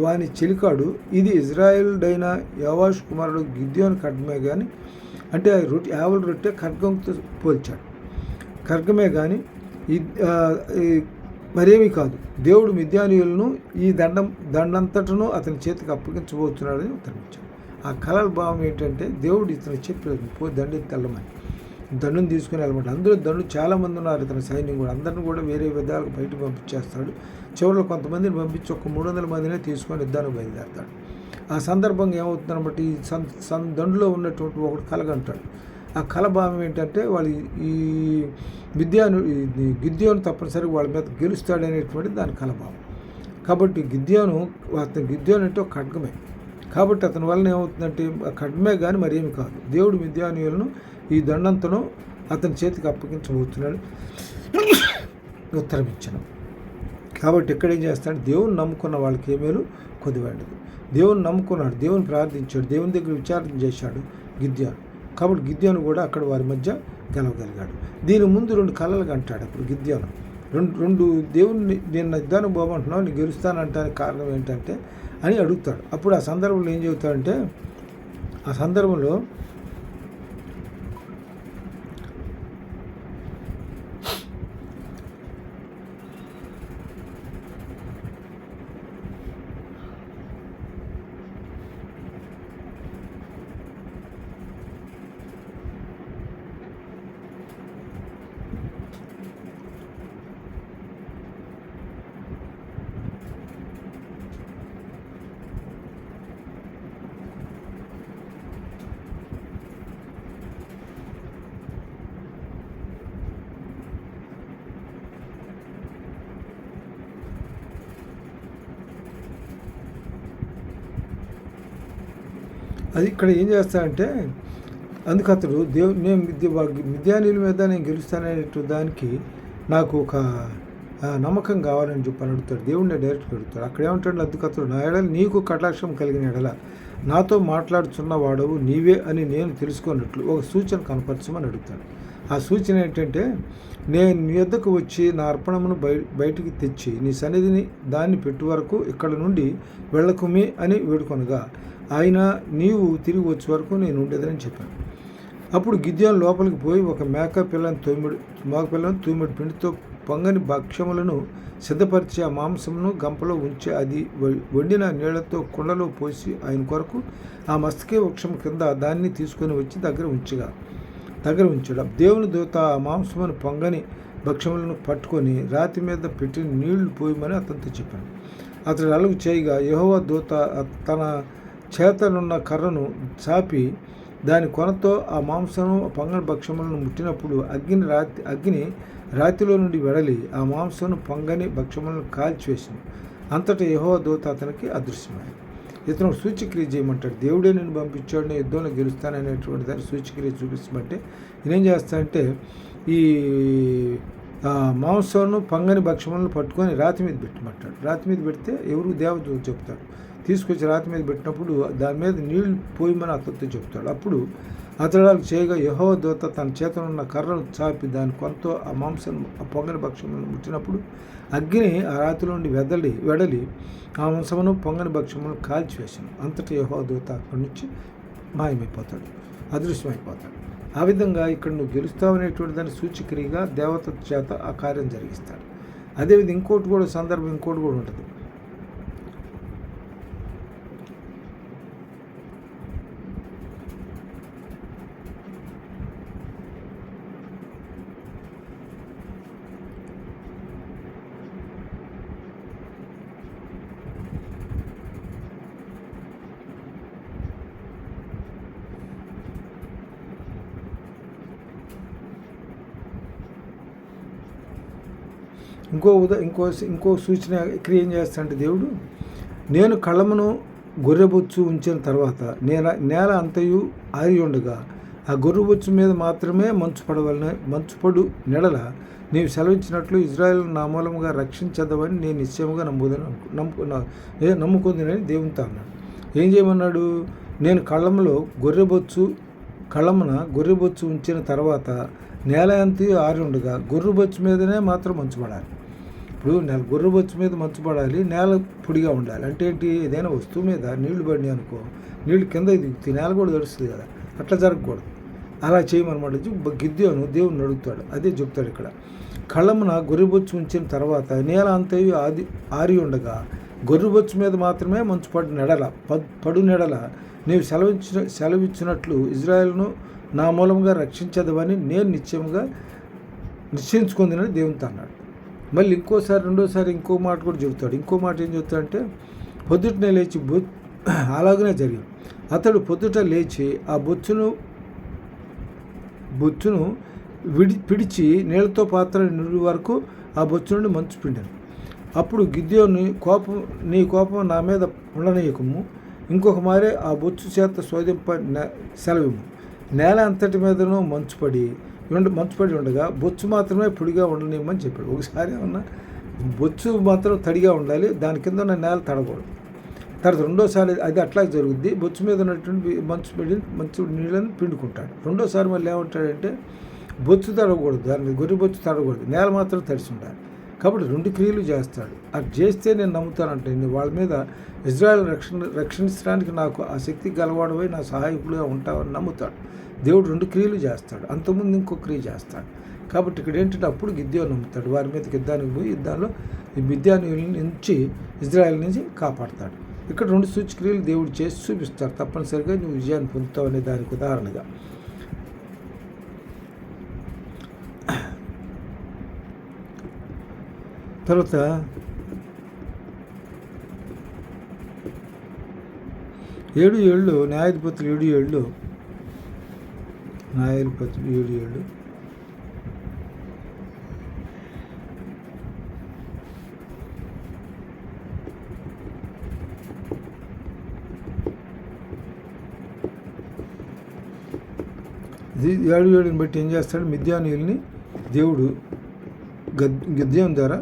వాని చెలికాడు ఇది ఇజ్రాయేలుడైన యావాష్ కుమారుడు గిద్యోను ఖడ్గమే కానీ, అంటే యావల్ రొట్టె ఖడ్గంతో పోల్చాడు. ఖడ్గమే కానీ మరేమీ కాదు. దేవుడు మిద్యానీయులను ఈ దండంతటను అతని చేతికి అప్పగించబోతున్నాడని ఉత్తరం ఇచ్చాడు. ఆ కళల భావం ఏంటంటే దేవుడు ఇతను చెప్పలేదు పోయి దండు తెల్లమని, దండుని తీసుకుని వెళ్ళమంటే. అందులో దండు చాలామంది ఉన్నారు, ఇతని సైన్యం కూడా. అందరిని కూడా వేరే విధాలుగా బయటకు పంపించేస్తాడు. చివరిలో కొంతమందిని పంపించి 300 మందినే తీసుకొని యుద్ధానికి బయలుదేరతాడు. ఆ సందర్భంగా ఏమవుతుందన్నమాట, ఈ దండులో ఉన్నటువంటి ఒకటి కలగంటాడు. ఆ కళ భావం ఏంటంటే వాళ్ళు ఈ గిద్యోను తప్పనిసరిగా వాళ్ళ మీద గెలుస్తాడనేటువంటి దాని కలభావం. కాబట్టి గిద్యోను అంటే ఒక ఖడ్గమే. కాబట్టి అతని వలన ఏమవుతుందంటే ఖడ్గమే కానీ మరేమి కాదు. దేవుడు మిద్యానీయులను ఈ దండంతను అతని చేతికి అప్పగించబోతున్నాడు ఉత్తరం ఇచ్చాను. కాబట్టి ఇక్కడ ఏం చేస్తాడు, దేవుని నమ్ముకున్న వాళ్ళకి ఏమేలు కొద్దివాడదు. దేవుని నమ్ముకున్నాడు, దేవుని ప్రార్థించాడు, దేవుని దగ్గర విచారణ చేశాడు గిద్యోను. కాబట్టి గిద్యోను కూడా అక్కడ వారి మధ్య గెలవగలిగాడు. దీని ముందు 2 కళలు అంటాడు. అప్పుడు గిద్యోను రెండు దేవుణ్ణి నేను యుద్ధానికి పోమంటున్నావు, నేను గెలుస్తానంటానికి కారణం ఏంటంటే అని అడుగుతాడు. అప్పుడు ఆ సందర్భంలో ఏం చెబుతాడంటే, ఆ సందర్భంలో అది ఇక్కడ ఏం చేస్తాడంటే, అందుకు అతడు నేను మిద్యానీయుల మీద నేను గెలుస్తాననే దానికి నాకు ఒక నమ్మకం కావాలని చెప్పని అడుగుతాడు. దేవుడిని డైరెక్ట్గా అడుగుతాడు. అక్కడ ఏమంటాడు, అందుకు అతడు నా ఎడల నీకు కటాక్షం కలిగిన ఎడల నాతో మాట్లాడుతున్న వాడవు నీవే అని నేను తెలుసుకున్నట్లు ఒక సూచన కనపరచమని అడుగుతాడు. ఆ సూచన ఏంటంటే, నేను నీ వద్దకు వచ్చి నా అర్పణమును బయటికి తెచ్చి నీ సన్నిధిని దాన్ని పెట్టు వరకు ఇక్కడ నుండి వెళ్ళకుమి అని వేడుకొనగా ఆయన నీవు తిరిగి వచ్చే వరకు నేను ఉండేదని చెప్పాను. అప్పుడు గిద్యోను లోపలికి పోయి ఒక మగ పిల్లను తూమెడు పిండితో పొంగని భక్ష్యములను సిద్ధపరిచి ఆ మాంసమును గంపలో ఉంచి అది వండిన నీళ్లతో కుండలో పోసి ఆయన కొరకు ఆ మస్తకే వృక్షం కింద దాన్ని తీసుకొని వచ్చి దగ్గర ఉంచాడు. దేవుని దూత ఆ మాంసమును పొంగని భక్ష్యములను పట్టుకొని రాతి మీద పెట్టి నీళ్లు పోయమని అతనితో చెప్పాను. అతడు అలాగ చేయగా యెహోవా దూత తన చేతనున్న కర్రను చాపి దాని కొనతో ఆ మాంసము పొంగని భక్ష్యములను ముట్టినప్పుడు అగ్ని రాతిలో నుండి వెడలి ఆ మాంసమును పొంగని భక్ష్యములను కాల్చివేసింది. అంతటా యెహోవా దూత అతనికి అదృశ్యమైంది. ఇతను సూచక్రియ చేయమంటాడు. దేవుడే నేను పంపించాడు, నేను యుద్ధంలో గెలుస్తాననేటువంటి దాన్ని సూచక్రియ చూపించమంటే నేనేం చేస్తానంటే ఈ మాంసమును పొంగని భక్ష్యములను పట్టుకొని రాతి మీద పెట్టమంటాడు. రాతి మీద పెడితే ఎవరు దేవదూత చెప్తాడు. తీసుకొచ్చి రాతి మీద పెట్టినప్పుడు దాని మీద నీళ్లు పోయమని అతనితో చెప్తాడు. అప్పుడు అతడు చేయగా యెహోవా దూత తన చేతనున్న కర్రను చాపి దాని కొంత ఆ మాంసం ఆ పొంగని భక్ష్యములను ముట్టినప్పుడు అగ్ని ఆ రాతిలోండి వెడలి ఆ మాంసమును పొంగని భక్ష్యములను కాల్చివేసాను. అంతటా యెహోవా దూత అక్కడి నుంచి మాయమైపోతాడు, అదృశ్యమైపోతాడు. ఆ విధంగా ఇక్కడ నువ్వు గెలుస్తావనేటువంటి దాని సూచక్రియగా దేవత చేత ఆ కార్యం జరిగిస్తాడు. అదేవిధంగా ఇంకోటి కూడా ఉంటుంది. ఇంకో సూచన క్రియ ఏం చేస్తాడంటే దేవుడు, నేను కళ్ళమును గొర్రెబొచ్చు ఉంచిన తర్వాత నేల అంతయు ఆరి ఉండగా ఆ గొర్రెబొచ్చు మీద మాత్రమే మంచుపడు నెడల నీవు సెలవిచ్చినట్లు ఇజ్రాయెల్ నా మూలముగా రక్షించదవని నేను నిశ్చయముగా నమ్ముకుందినని దేవునితో అన్నాడు. ఏం చేయమన్నాడు? నేను కళ్ళమున గొర్రెబొచ్చు ఉంచిన తర్వాత నేల అంతయు ఆరి ఉండగా గొర్రెబొచ్చు మీదనే మాత్రం మంచు పడాలి. ఇప్పుడు గొర్రెబొచ్చు మీద మంచు పడాలి, నేల పొడిగా ఉండాలి. అంటే ఏంటి? ఏదైనా వస్తువు మీద నీళ్లు పడినాయి అనుకో, నీళ్లు కింద దిగుతాయి, నేల కూడా తడుస్తుంది కదా, అట్లా జరగకూడదు. అలా చేయమన్నమాట. గిద్యోను దేవుని అడుగుతాడు, అదే చెప్తాడు ఇక్కడ. కళ్ళమున గొర్రెబొచ్చు ఉంచిన తర్వాత నేల అంతయు ఆరి ఉండగా గొర్రెబొచ్చు మీద మాత్రమే మంచు పడు నెడల నీవు సెలవిచ్చినట్లు ఇజ్రాయెల్ను నా మూలంగా రక్షించదవని నేను నిశ్చయించుకుందని దేవునితో అన్నాడు. మళ్ళీ రెండోసారి ఇంకో మాట కూడా చెబుతాడు. ఇంకో మాట ఏం చెబుతాడంటే, పొద్దుటనే లేచి అలాగనే జరిగింది. అతడు పొద్దుట లేచి ఆ బొచ్చును పిడిచి నీళ్ళతో పాత్ర నిండు వరకు ఆ బొచ్చు నుండి మంచు పిండాను. అప్పుడు గిద్యోను, నీ కోపం నా మీద ఉండనీయకము, ఇంకొక మారే ఆ బొచ్చు చేత శోధింప సెలవిము. నేల అంతటి మీదనూ మంచుపడి ఉండగా బొచ్చు మాత్రమే పొడిగా ఉండనివ్వమని చెప్పాడు. ఒకసారి ఏమన్నా బొచ్చు మాత్రం తడిగా ఉండాలి, దాని కింద ఉన్న నేల తడకూడదు. తర్వాత రెండోసారి అది అట్లా జరుగుద్ది, బొచ్చు మీద ఉన్నటువంటి మంచు నీళ్ళని పిండుకుంటాడు. రెండోసారి మళ్ళీ ఏమంటాడంటే, బొచ్చు తడకూడదు, దాని గొర్రె బొచ్చు తడకూడదు, నేల మాత్రం తడిసి ఉండాలి. కాబట్టి 2 క్రియలు చేస్తాడు. అది చేస్తే నేను నమ్ముతానంటే వాళ్ళ మీద ఇజ్రాయెల్ రక్షించడానికి నాకు ఆ శక్తి గలవాడవై నా సహాయకుడుగా ఉంటావని నమ్ముతాడు. దేవుడు 2 క్రియలు చేస్తాడు, అంతకుముందు ఇంకో క్రియ చేస్తాడు. కాబట్టి ఇక్కడ ఏంటంటే అప్పుడు గిద్యోను నమ్ముతాడు. వారి మీదకి యుద్ధానికి పోయి యుద్ధాల్లో ఈ మిద్యానీయుల నుంచి ఇజ్రాయెల్ నుంచి కాపాడతాడు. ఇక్కడ 2 సూచక్రియలు దేవుడు చేసి చూపిస్తాడు. తప్పనిసరిగా నువ్వు విజయాన్ని పొందుతావు అనే దానికి ఉదాహరణగా. తర్వాత న్యాయాధిపతులు 7 ఏళ్ళు ఇది 7 బట్టి ఏం చేస్తాడు? మిద్యానీయుల్ని దేవుడు గిద్యోను ద్వారా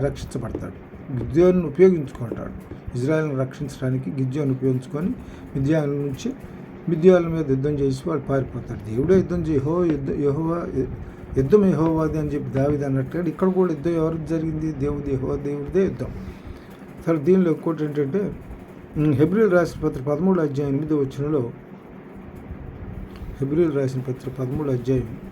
రక్షించబడతాడు. గిద్యోను ఉపయోగించుకుంటాడు. ఇజ్రాయెల్ని రక్షించడానికి గిద్యోను ఉపయోగించుకొని మిద్యానుల మీద యుద్ధం చేసి వాళ్ళు పారిపోతాడు. దేవుడే యుద్ధం యుద్ధం యెహోవాది అని చెప్పి దావీదు అన్నట్టుగా ఇక్కడ కూడా యుద్ధం ఎవరికి జరిగింది? దేవుడిదే యుద్ధం. సరే, దీనిలో ఇంకోటి ఏంటంటే హెబ్రీయులు రాసిన పత్రిక 13వ అధ్యాయం 8వ వచనంలో, హెబ్రీయులు రాసిన పత్రిక 13వ అధ్యాయం 8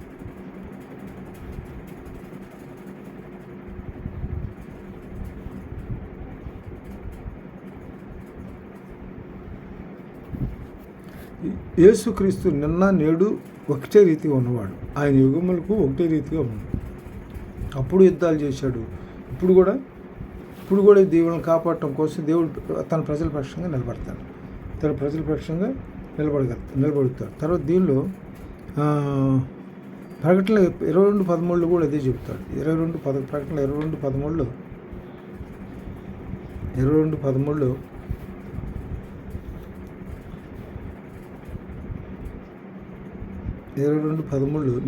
యేసుక్రీస్తు నిన్న నేడు ఒకటే రీతిగా ఉన్నవాడు. ఆయన యుగములకు ఒకటే రీతిగా ఉన్నాడు. అప్పుడు యుద్ధాలు చేశాడు, ఇప్పుడు కూడా దేవుని కాపాడటం కోసం దేవుడు తన ప్రజల పక్షంగా నిలబడతాడు. నిలబడుతాడు. తర్వాత దీనిలో ప్రకటన 22:13 కూడా అదే చెబుతాడు. ప్రకటన 22:13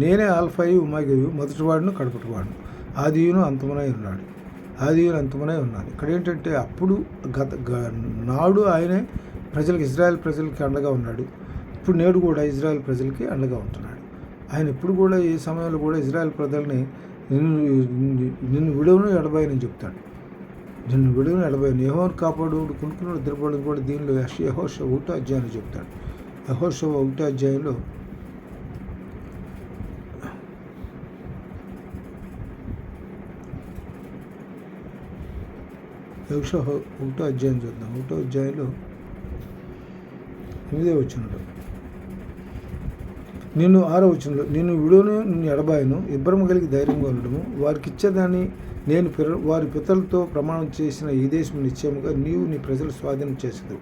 నేనే ఆల్ఫాయు ఉమాగయు, మొదటివాడును కడపటివాడును, ఆదియును అంతమునై ఉన్నాను. ఇక్కడ ఏంటంటే అప్పుడు నాడు ఆయనే ఇజ్రాయెల్ ప్రజలకి అండగా ఉన్నాడు. ఇప్పుడు నేడు కూడా ఇజ్రాయెల్ ప్రజలకి అండగా ఉంటున్నాడు. ఆయన ఇప్పుడు కూడా ఈ సమయంలో కూడా ఇజ్రాయెల్ ప్రజల్ని నిన్ను విడవను ఎడబాయని చెప్తాడు. యెహోవాను కాపాడు కొనుక్కున్నాడు దిరపడు కూడా దీనిలో యెహోషువ 1వ అధ్యాయంలో చెప్తాడు. యెహోషువ 1వ అధ్యాయంలో యెహోషువ 1వ అధ్యాయం చూద్దాం. 1వ అధ్యాయంలో 8వ వచనంలో, 6వ వచనంలో, నిన్ను విడువను నిన్ను ఎడబాయను, ఇబ్బరము కలిగి ధైర్యంగా ఉండడము, వారికి ఇచ్చేదాన్ని నేను వారి పితరులతో ప్రమాణం చేసిన ఈ దేశం నిశ్చయముగా నీవు నీ ప్రజలు స్వాధీనం చేసేది.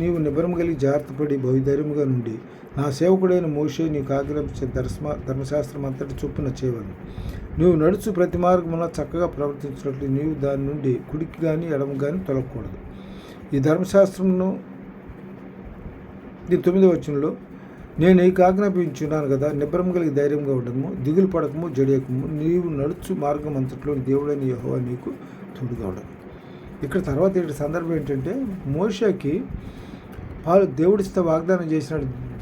నీవు నిబ్బరము కలిగి జాగ్రత్తపడి బహుధైర్యముగా నుండి నా సేవకుడైన మోషే నీకు ఆజ్ఞాపించే ధర్మశాస్త్రం అంతటి చొప్పున చేయవలను. నువ్వు నడుచు ప్రతి మార్గమున చక్కగా ప్రవర్తించినట్లు నీవు దాని నుండి కుడికి కానీ ఎడమ కానీ తొలగకూడదు. ఈ ధర్మశాస్త్రంను ఈ 9వ వచనంలో నేను నీకు ఆజ్ఞాపించున్నాను కదా, నిబ్బరం కలిగి ధైర్యంగా ఉండము, దిగులు పడకము, జడియకము, నీవు నడుచు మార్గం అంతట్లో దేవుడైన యెహోవా నీకు తోడుగా ఉండదు. ఇక్కడ సందర్భం ఏంటంటే, మోషేకి దేవుడిస్తే వాగ్దానం చేసిన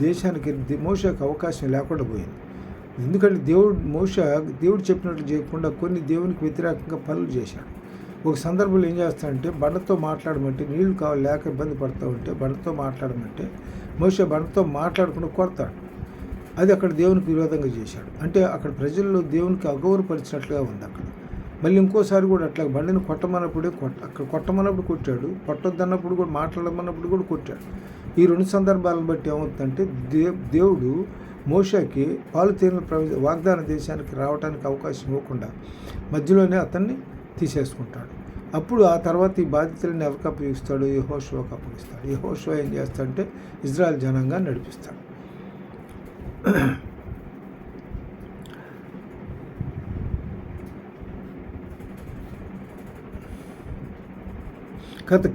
దేశానికి మోషేకి అవకాశం లేకుండా పోయింది. ఎందుకంటే దేవుడు చెప్పినట్లు చేయకుండా కొన్ని దేవునికి వ్యతిరేకంగా పనులు చేశాడు. ఒక సందర్భంలో ఏం చేస్తాడంటే, బండతో మాట్లాడమంటే నీళ్లు కావాలి లేక ఇబ్బంది పడుతూ ఉంటే బండతో మాట్లాడమంటే మోషే బండతో మాట్లాడకుండా కొడతాడు. అది అక్కడ దేవునికి విరోధంగా చేశాడు. అంటే అక్కడ ప్రజల్లో దేవునికి అగౌరవపరిచినట్లుగా ఉంది. అక్కడ మళ్ళీ ఇంకోసారి కూడా అట్లా బండిని అక్కడ కొట్టమన్నప్పుడు కొట్టాడు, కొట్టొద్దన్నప్పుడు కూడా మాట్లాడమన్నప్పుడు కూడా కొట్టాడు. ఈ 2 సందర్భాలను బట్టి ఏమవుతుందంటే, దేవుడు మోషేకి పాలుతేనెల వాగ్దాన దేశానికి రావడానికి అవకాశం ఇవ్వకుండా మధ్యలోనే అతన్ని తీసేసుకుంటాడు. అప్పుడు ఆ తర్వాత ఈ బాధ్యతలను ఎవరికి అప్పగిస్తాడు? యెహోషువకు అప్పగిస్తాడు. యెహోషువ ఏం చేస్తాడంటే ఇజ్రాయెల్ జనాంగా నడిపిస్తాడు.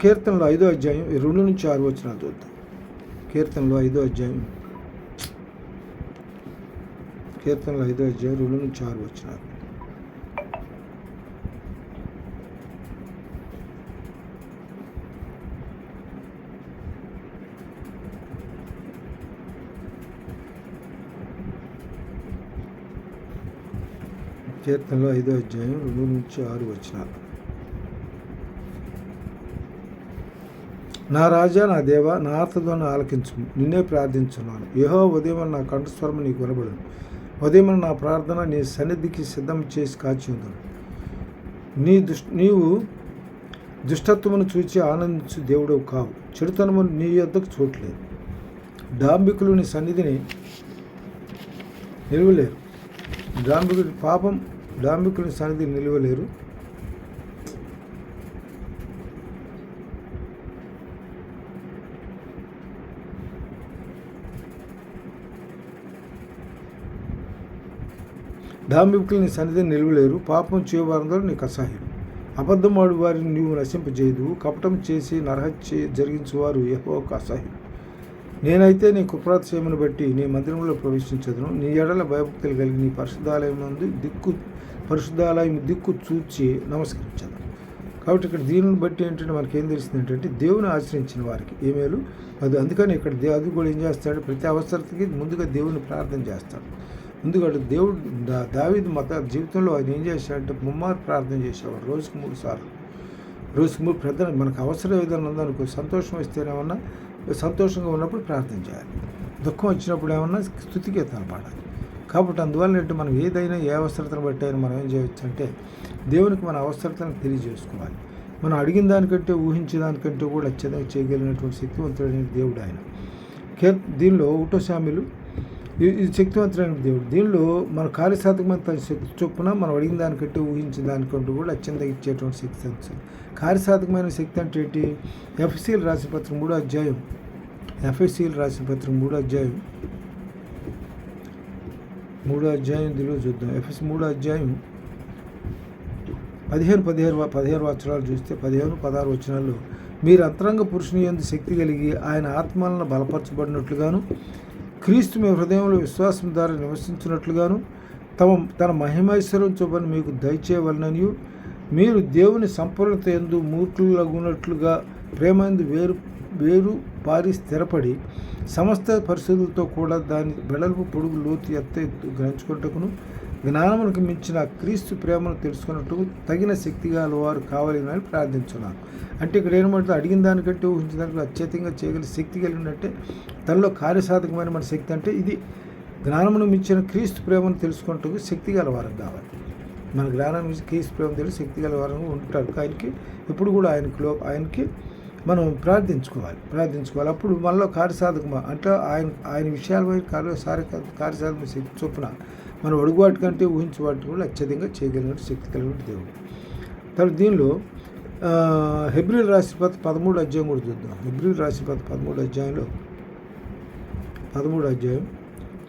కీర్తనలో 5వ అధ్యాయం 2 నుంచి 6 వచనాలు చూద్దాం. కీర్తనలో 5వ అధ్యాయం 2 నుంచి 6 వచనాలు. కీర్తనలో 5వ అధ్యాయం 2 నుంచి 6 వచనాలు. నా రాజా, నా దేవా, నా ఆర్తధ్వని ఆలకించు, నిన్నే ప్రార్థించున్నాను. యెహోవా ఉదయం నా కంఠస్వరం నీకు వినబడును. ఉదయం నా ప్రార్థన నీ సన్నిధికి సిద్ధం చేసి కాచి ఉందను. నీవు దుష్టత్వమును చూచి ఆనందించు దేవుడవు కావు. చెడుతనము నీ యొద్దకు చూడలేదు. డాంబికులు నీ సన్నిధిని నిలువలేరు. డాంబికుని సన్నిధిని నిలువలేరు. డాంబికులని సన్నిధిని నిలువలేరు. పాపం చేయవారందరూ నీకు అసహ్యం. అబద్ధమాడు వారిని నీవు నశింపజేయదు. కపటం చేసి నరహత్య జరిగించువారు యెహోవాకు అసహ్యం. నేనైతే నీ కృపాతిశయమును బట్టి నీ మందిరంలో ప్రవేశించదును. నీ ఎడల భయభక్తులు కలిగి నీ పరిశుద్ధాలయం దిక్కు చూచి నమస్కరించదు. కాబట్టి ఇక్కడ దీనిని బట్టి ఏంటంటే మనకేం తెలిసింది ఏంటంటే, దేవుని ఆశ్రయించిన వారికి ఏమేలు అది. అందుకని ఇక్కడ అది కూడా ఏం చేస్తాడు, ప్రతి అవసరతకి ముందుగా దేవుని ప్రార్థన చేస్తాడు. ముందుగా దేవుడు దావీదు జీవితంలో ఆయన ఏం చేశాడంటే ముమ్మారు ప్రార్థన చేసేవాడు. రోజుకు 3 సార్లు. రోజుకు 3 ప్రార్థన. మనకు అవసరం ఏదైనా ఉందనుకో, సంతోషం వస్తేనేమన్నా సంతోషంగా ఉన్నప్పుడు ప్రార్థన చేయాలి, దుఃఖం వచ్చినప్పుడు ఏమన్నా స్తుతికీర్తనలు పాడాలి. కాబట్టి అందువల్ల ఏంటంటే మనం ఏదైనా ఏ అవసరతను బట్టి అయినా మనం ఏం చేయవచ్చు అంటే దేవునికి మన అవసరతను తెలియజేసుకోవాలి. మనం అడిగిన దానికంటే ఊహించే దానికంటే కూడా అత్యధికంగా చేయగలిగినటువంటి శక్తివంతుడైన దేవుడు ఆయన. దీనిలో 1వ సామెలు ఇది శక్తివంతుడైన దేవుడు. దీనిలో మన కార్యసాధకమైన శక్తి చొప్పున మనం అడిగిన దానికంటే ఊహించిన దానికంటూ కూడా అత్యంత ఇచ్చేటువంటి శక్తి. కార్యసాధకమైన శక్తి అంటే ఏంటి? ఎఫెసీయుల రాసిన పత్రిక 3వ అధ్యాయం 3వ అధ్యాయం దీనిలో చూద్దాం. ఎఫెసీ 3వ అధ్యాయం 15 వచనాలు చూస్తే 15-16 వచనాల్లో, మీరు అంతరంగ పురుషుని యందు శక్తి కలిగి ఆయన ఆత్మలను బలపరచబడినట్లుగాను, క్రీస్తు మీ హృదయంలో విశ్వాసం ద్వారా నివసించినట్లుగాను, తన మహిమైశ్వరం చొప్పున మీకు దయచేయవలననియు, మీరు దేవుని సంపూర్ణత యందు మూర్ఖులగునట్లుగా ప్రేమందు వేరు పారి స్థిరపడి సమస్త పరిస్థితులతో కూడా దాని వెడల్పు పొడుగు లోతు ఎత్తు గ్రహించుకుంటకును జ్ఞానమునకు మించిన క్రీస్తు ప్రేమను తెలుసుకున్నట్టు తగిన శక్తిగా వారు కావాలని ప్రార్థించున్నాను. అంటే ఇక్కడ ఏమంటే అడిగిన దానికంటే ఊహించిన దానికి అత్యధికంగా చేయగలిగే శక్తి కలిగినట్టే తనలో కార్యసాధకమైన మన శక్తి అంటే ఇది. జ్ఞానమును మించిన క్రీస్తు ప్రేమను తెలుసుకుంటూ శక్తి గలవారు కావాలి. మన జ్ఞానం క్రీస్తు ప్రేమ తెలిసి శక్తి గలవారు ఉంటారు. ఆయనకి ఎప్పుడు కూడా ఆయనకి మనం ప్రార్థించుకోవాలి. అప్పుడు మనలో కార్యసాధకమా అంటే ఆయన విషయాలపై కార్యసాధక శక్తి చొప్పున మనం అడుగు వాటి కంటే ఊహించే వాటిని కూడా అత్యధికంగా చేయగలిగిన శక్తి కలిగిన దేవుడు. తర్వాత దీనిలో హెబ్రీయుల రాసిన పత్రిక 13వ అధ్యాయం కూడా చూద్దాం. హెబ్రీయుల రాసిన పత్రిక 13వ అధ్యాయంలో 13 అధ్యాయం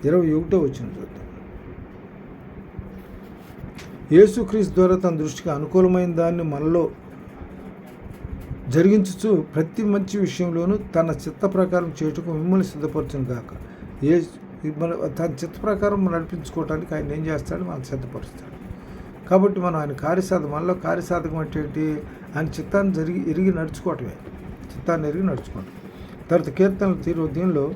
21 వచనం చూద్దాం. యేసుక్రీస్తు ద్వారా తన దృష్టికి అనుకూలమైన దాన్ని మనలో జరిగించుచు ప్రతి మంచి విషయంలోనూ తన చిత్త ప్రకారం చేయుటకు మిమ్మల్ని సిద్ధపరచును గాక. తన చిత్త ప్రకారం నడిపించుకోవడానికి ఆయన ఏం చేస్తాడు? మనం సిద్ధపరుస్తాడు. కాబట్టి మనం ఆయన కార్యసాధకం, మనలో కార్యసాధకం అంటే ఏంటి? ఆయన చిత్తాన్ని ఎరిగి నడుచుకోవటమే, చిత్తాన్ని ఎరిగి నడుచుకోవటం. తర్వాత కీర్తనలు దీనిలో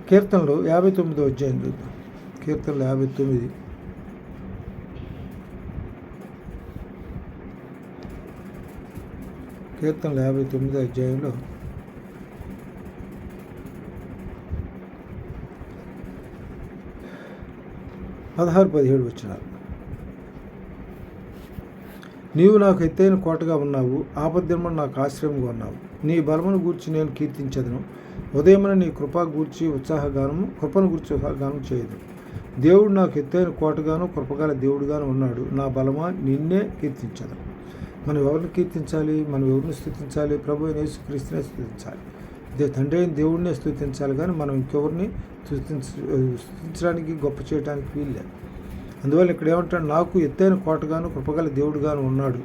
కీర్తనలు 59 అధ్యాయం చూద్దాం. కీర్తనలు 59 కీర్తనలు 59 అధ్యాయంలో 16-17 వచనాలు. నీవు నాకు ఎత్తైన కోటగా ఉన్నావు, ఆపద్దినమున నాకు ఆశ్రయంగా ఉన్నావు. నీ బలమును గూర్చి నేను కీర్తించదను, ఉదయమున నీ కృపను గూర్చి ఉత్సాహగానం చేయదు. దేవుడు నాకు ఎత్తైన కోటగాను కృపగల దేవుడుగాను ఉన్నాడు. నా బలమా నిన్నే కీర్తించదను. మనం ఎవరిని కీర్తించాలి? మనం ఎవరిని స్తుతించాలి? ప్రభు యేసుక్రీస్తునే స్తుతించాలి. తండ్రి అయిన దేవుడినే స్తుతించాలి, కానీ మనం ఇంకెవరిని స్తుతించడానికి గొప్ప చేయడానికి వీల్లేదు. అందువల్ల ఇక్కడ ఏమంటాడు? నాకు ఎత్తైన కోటగాను కృపగల దేవుడుగాను ఉన్నాడు.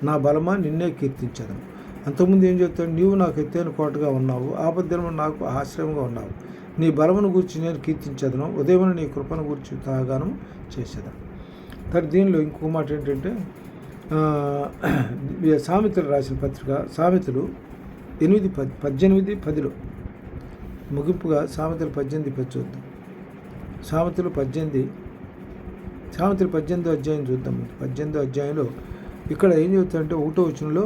నా బలమా నిన్నే కీర్తించదను. అంతకుముందు ఏం చెప్తాడు? నీవు నాకు ఎత్తైన కోటగా ఉన్నావు, ఆపద్దినమున నాకు ఆశ్రయంగా ఉన్నావు. నీ బలమును గురించి నేను కీర్తించదను, ఉదయమున నీ కృపను గురించి ఉత్సాహగానం చేసేదను. తర్వాత దీనిలో ఇంకొక మాట ఏంటంటే, సామెతలు రాసిన పత్రిక సామెతలు 18-10 ముగింపుగా సామెతలు 18-10 చూద్దాం. సామెతలు 18 అధ్యాయం చూద్దాం. 18 అధ్యాయంలో ఇక్కడ ఏం చెబుతారంటే 1వ వచనంలో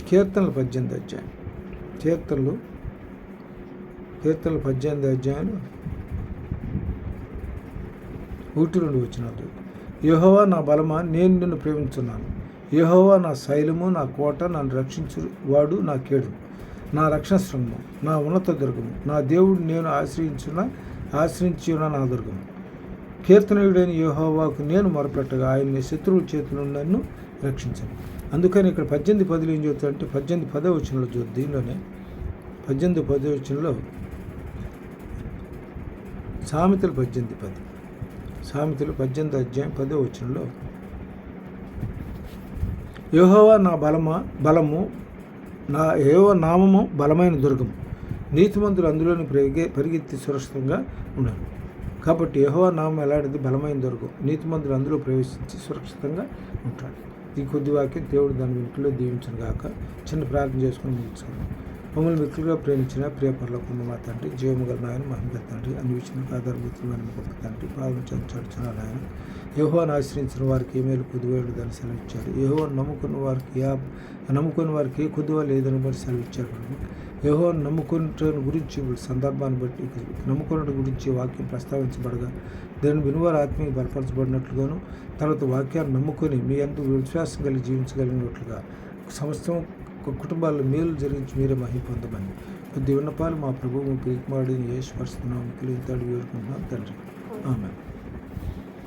కీర్తనలు 18 అధ్యాయం కీర్తనలు 18 అధ్యాయంలో 1-2 వచనాలు. యెహోవా నా బలమా, నేను నిన్ను ప్రేమించున్నాను. యెహోవా నా శైలము, నా కోట, నన్ను రక్షించువాడు, నా కేడు, నా రక్షణ శృంగము, నా ఉన్నత దుర్గము, నా దేవుడు, నేను ఆశ్రయించిన నా దుర్గము. కీర్తనీయుడైన యెహోవాకు నేను మొరపెట్టగా ఆయన శత్రువుల చేతి నుండి నన్ను రక్షించాను. అందుకని ఇక్కడ 18-10 ఏం చెబుతారంటే 18-10 వచనంలో చూద్దాం. దీనిలోనే 18-10 వచనంలో సామెతలు 18 అధ్యాయం 10వ వచనంలో యెహోవా నా బలము, నా యెహోవా నామము బలమైన దుర్గము, నీతిమంతులు అందులోని పరిగెత్తి సురక్షితంగా ఉండరు. కాబట్టి యెహోవా నామం ఎలాంటిది? బలమైన దుర్గం. నీతిమంతులు అందులో ప్రవేశించి సురక్షితంగా ఉంటాడు. ఈ కొద్ది వాక్యం దేవుడు దాని వెనుకలో దీవించను గాక. చిన్న ప్రార్థన చేసుకుని ముగించుకున్నాం. మమ్మల్ని మిక్కులుగా ప్రేమించిన ప్రియ పరలోకమున్న మా తండ్రి, జీవము గల నాయన, మహిమ తండ్రి, అన్ని విషయాలకు ఆధారభూతమైన గొప్ప తండ్రి, పాదం చదువుచున్న నాయన, యెహోవాను ఆశ్రయించిన వారికి ఏ మేలు కొద్దివేలు దాన్ని సెలవిచ్చారు. యెహోవాను నమ్ముకున్న వారికి ఏ కొద్దివ లేదని బట్టి సెలవిచ్చారు. యెహోవాను నమ్ముకున్న గురించి సందర్భాన్ని బట్టి నమ్ముకున్న గురించి వాక్యం ప్రస్తావించబడగా దాన్ని వినువారు ఆత్మీయ బలపరచబడినట్లుగాను, తర్వాత వాక్యాన్ని నమ్ముకొని మీ అందు విశ్వాసం కలిగి జీవించగలిగినట్లుగా సమస్తం కుటుంబాల్లో మేలు జరిగించి మీరే మహిమ పొందమని కొద్ది విన్నపాలు మా ప్రభువు ప్రియకుమారుడైన యేసు పరిశుద్ధ నామములో వేడుకుంటున్నాం తండ్రి. ఆమేన్.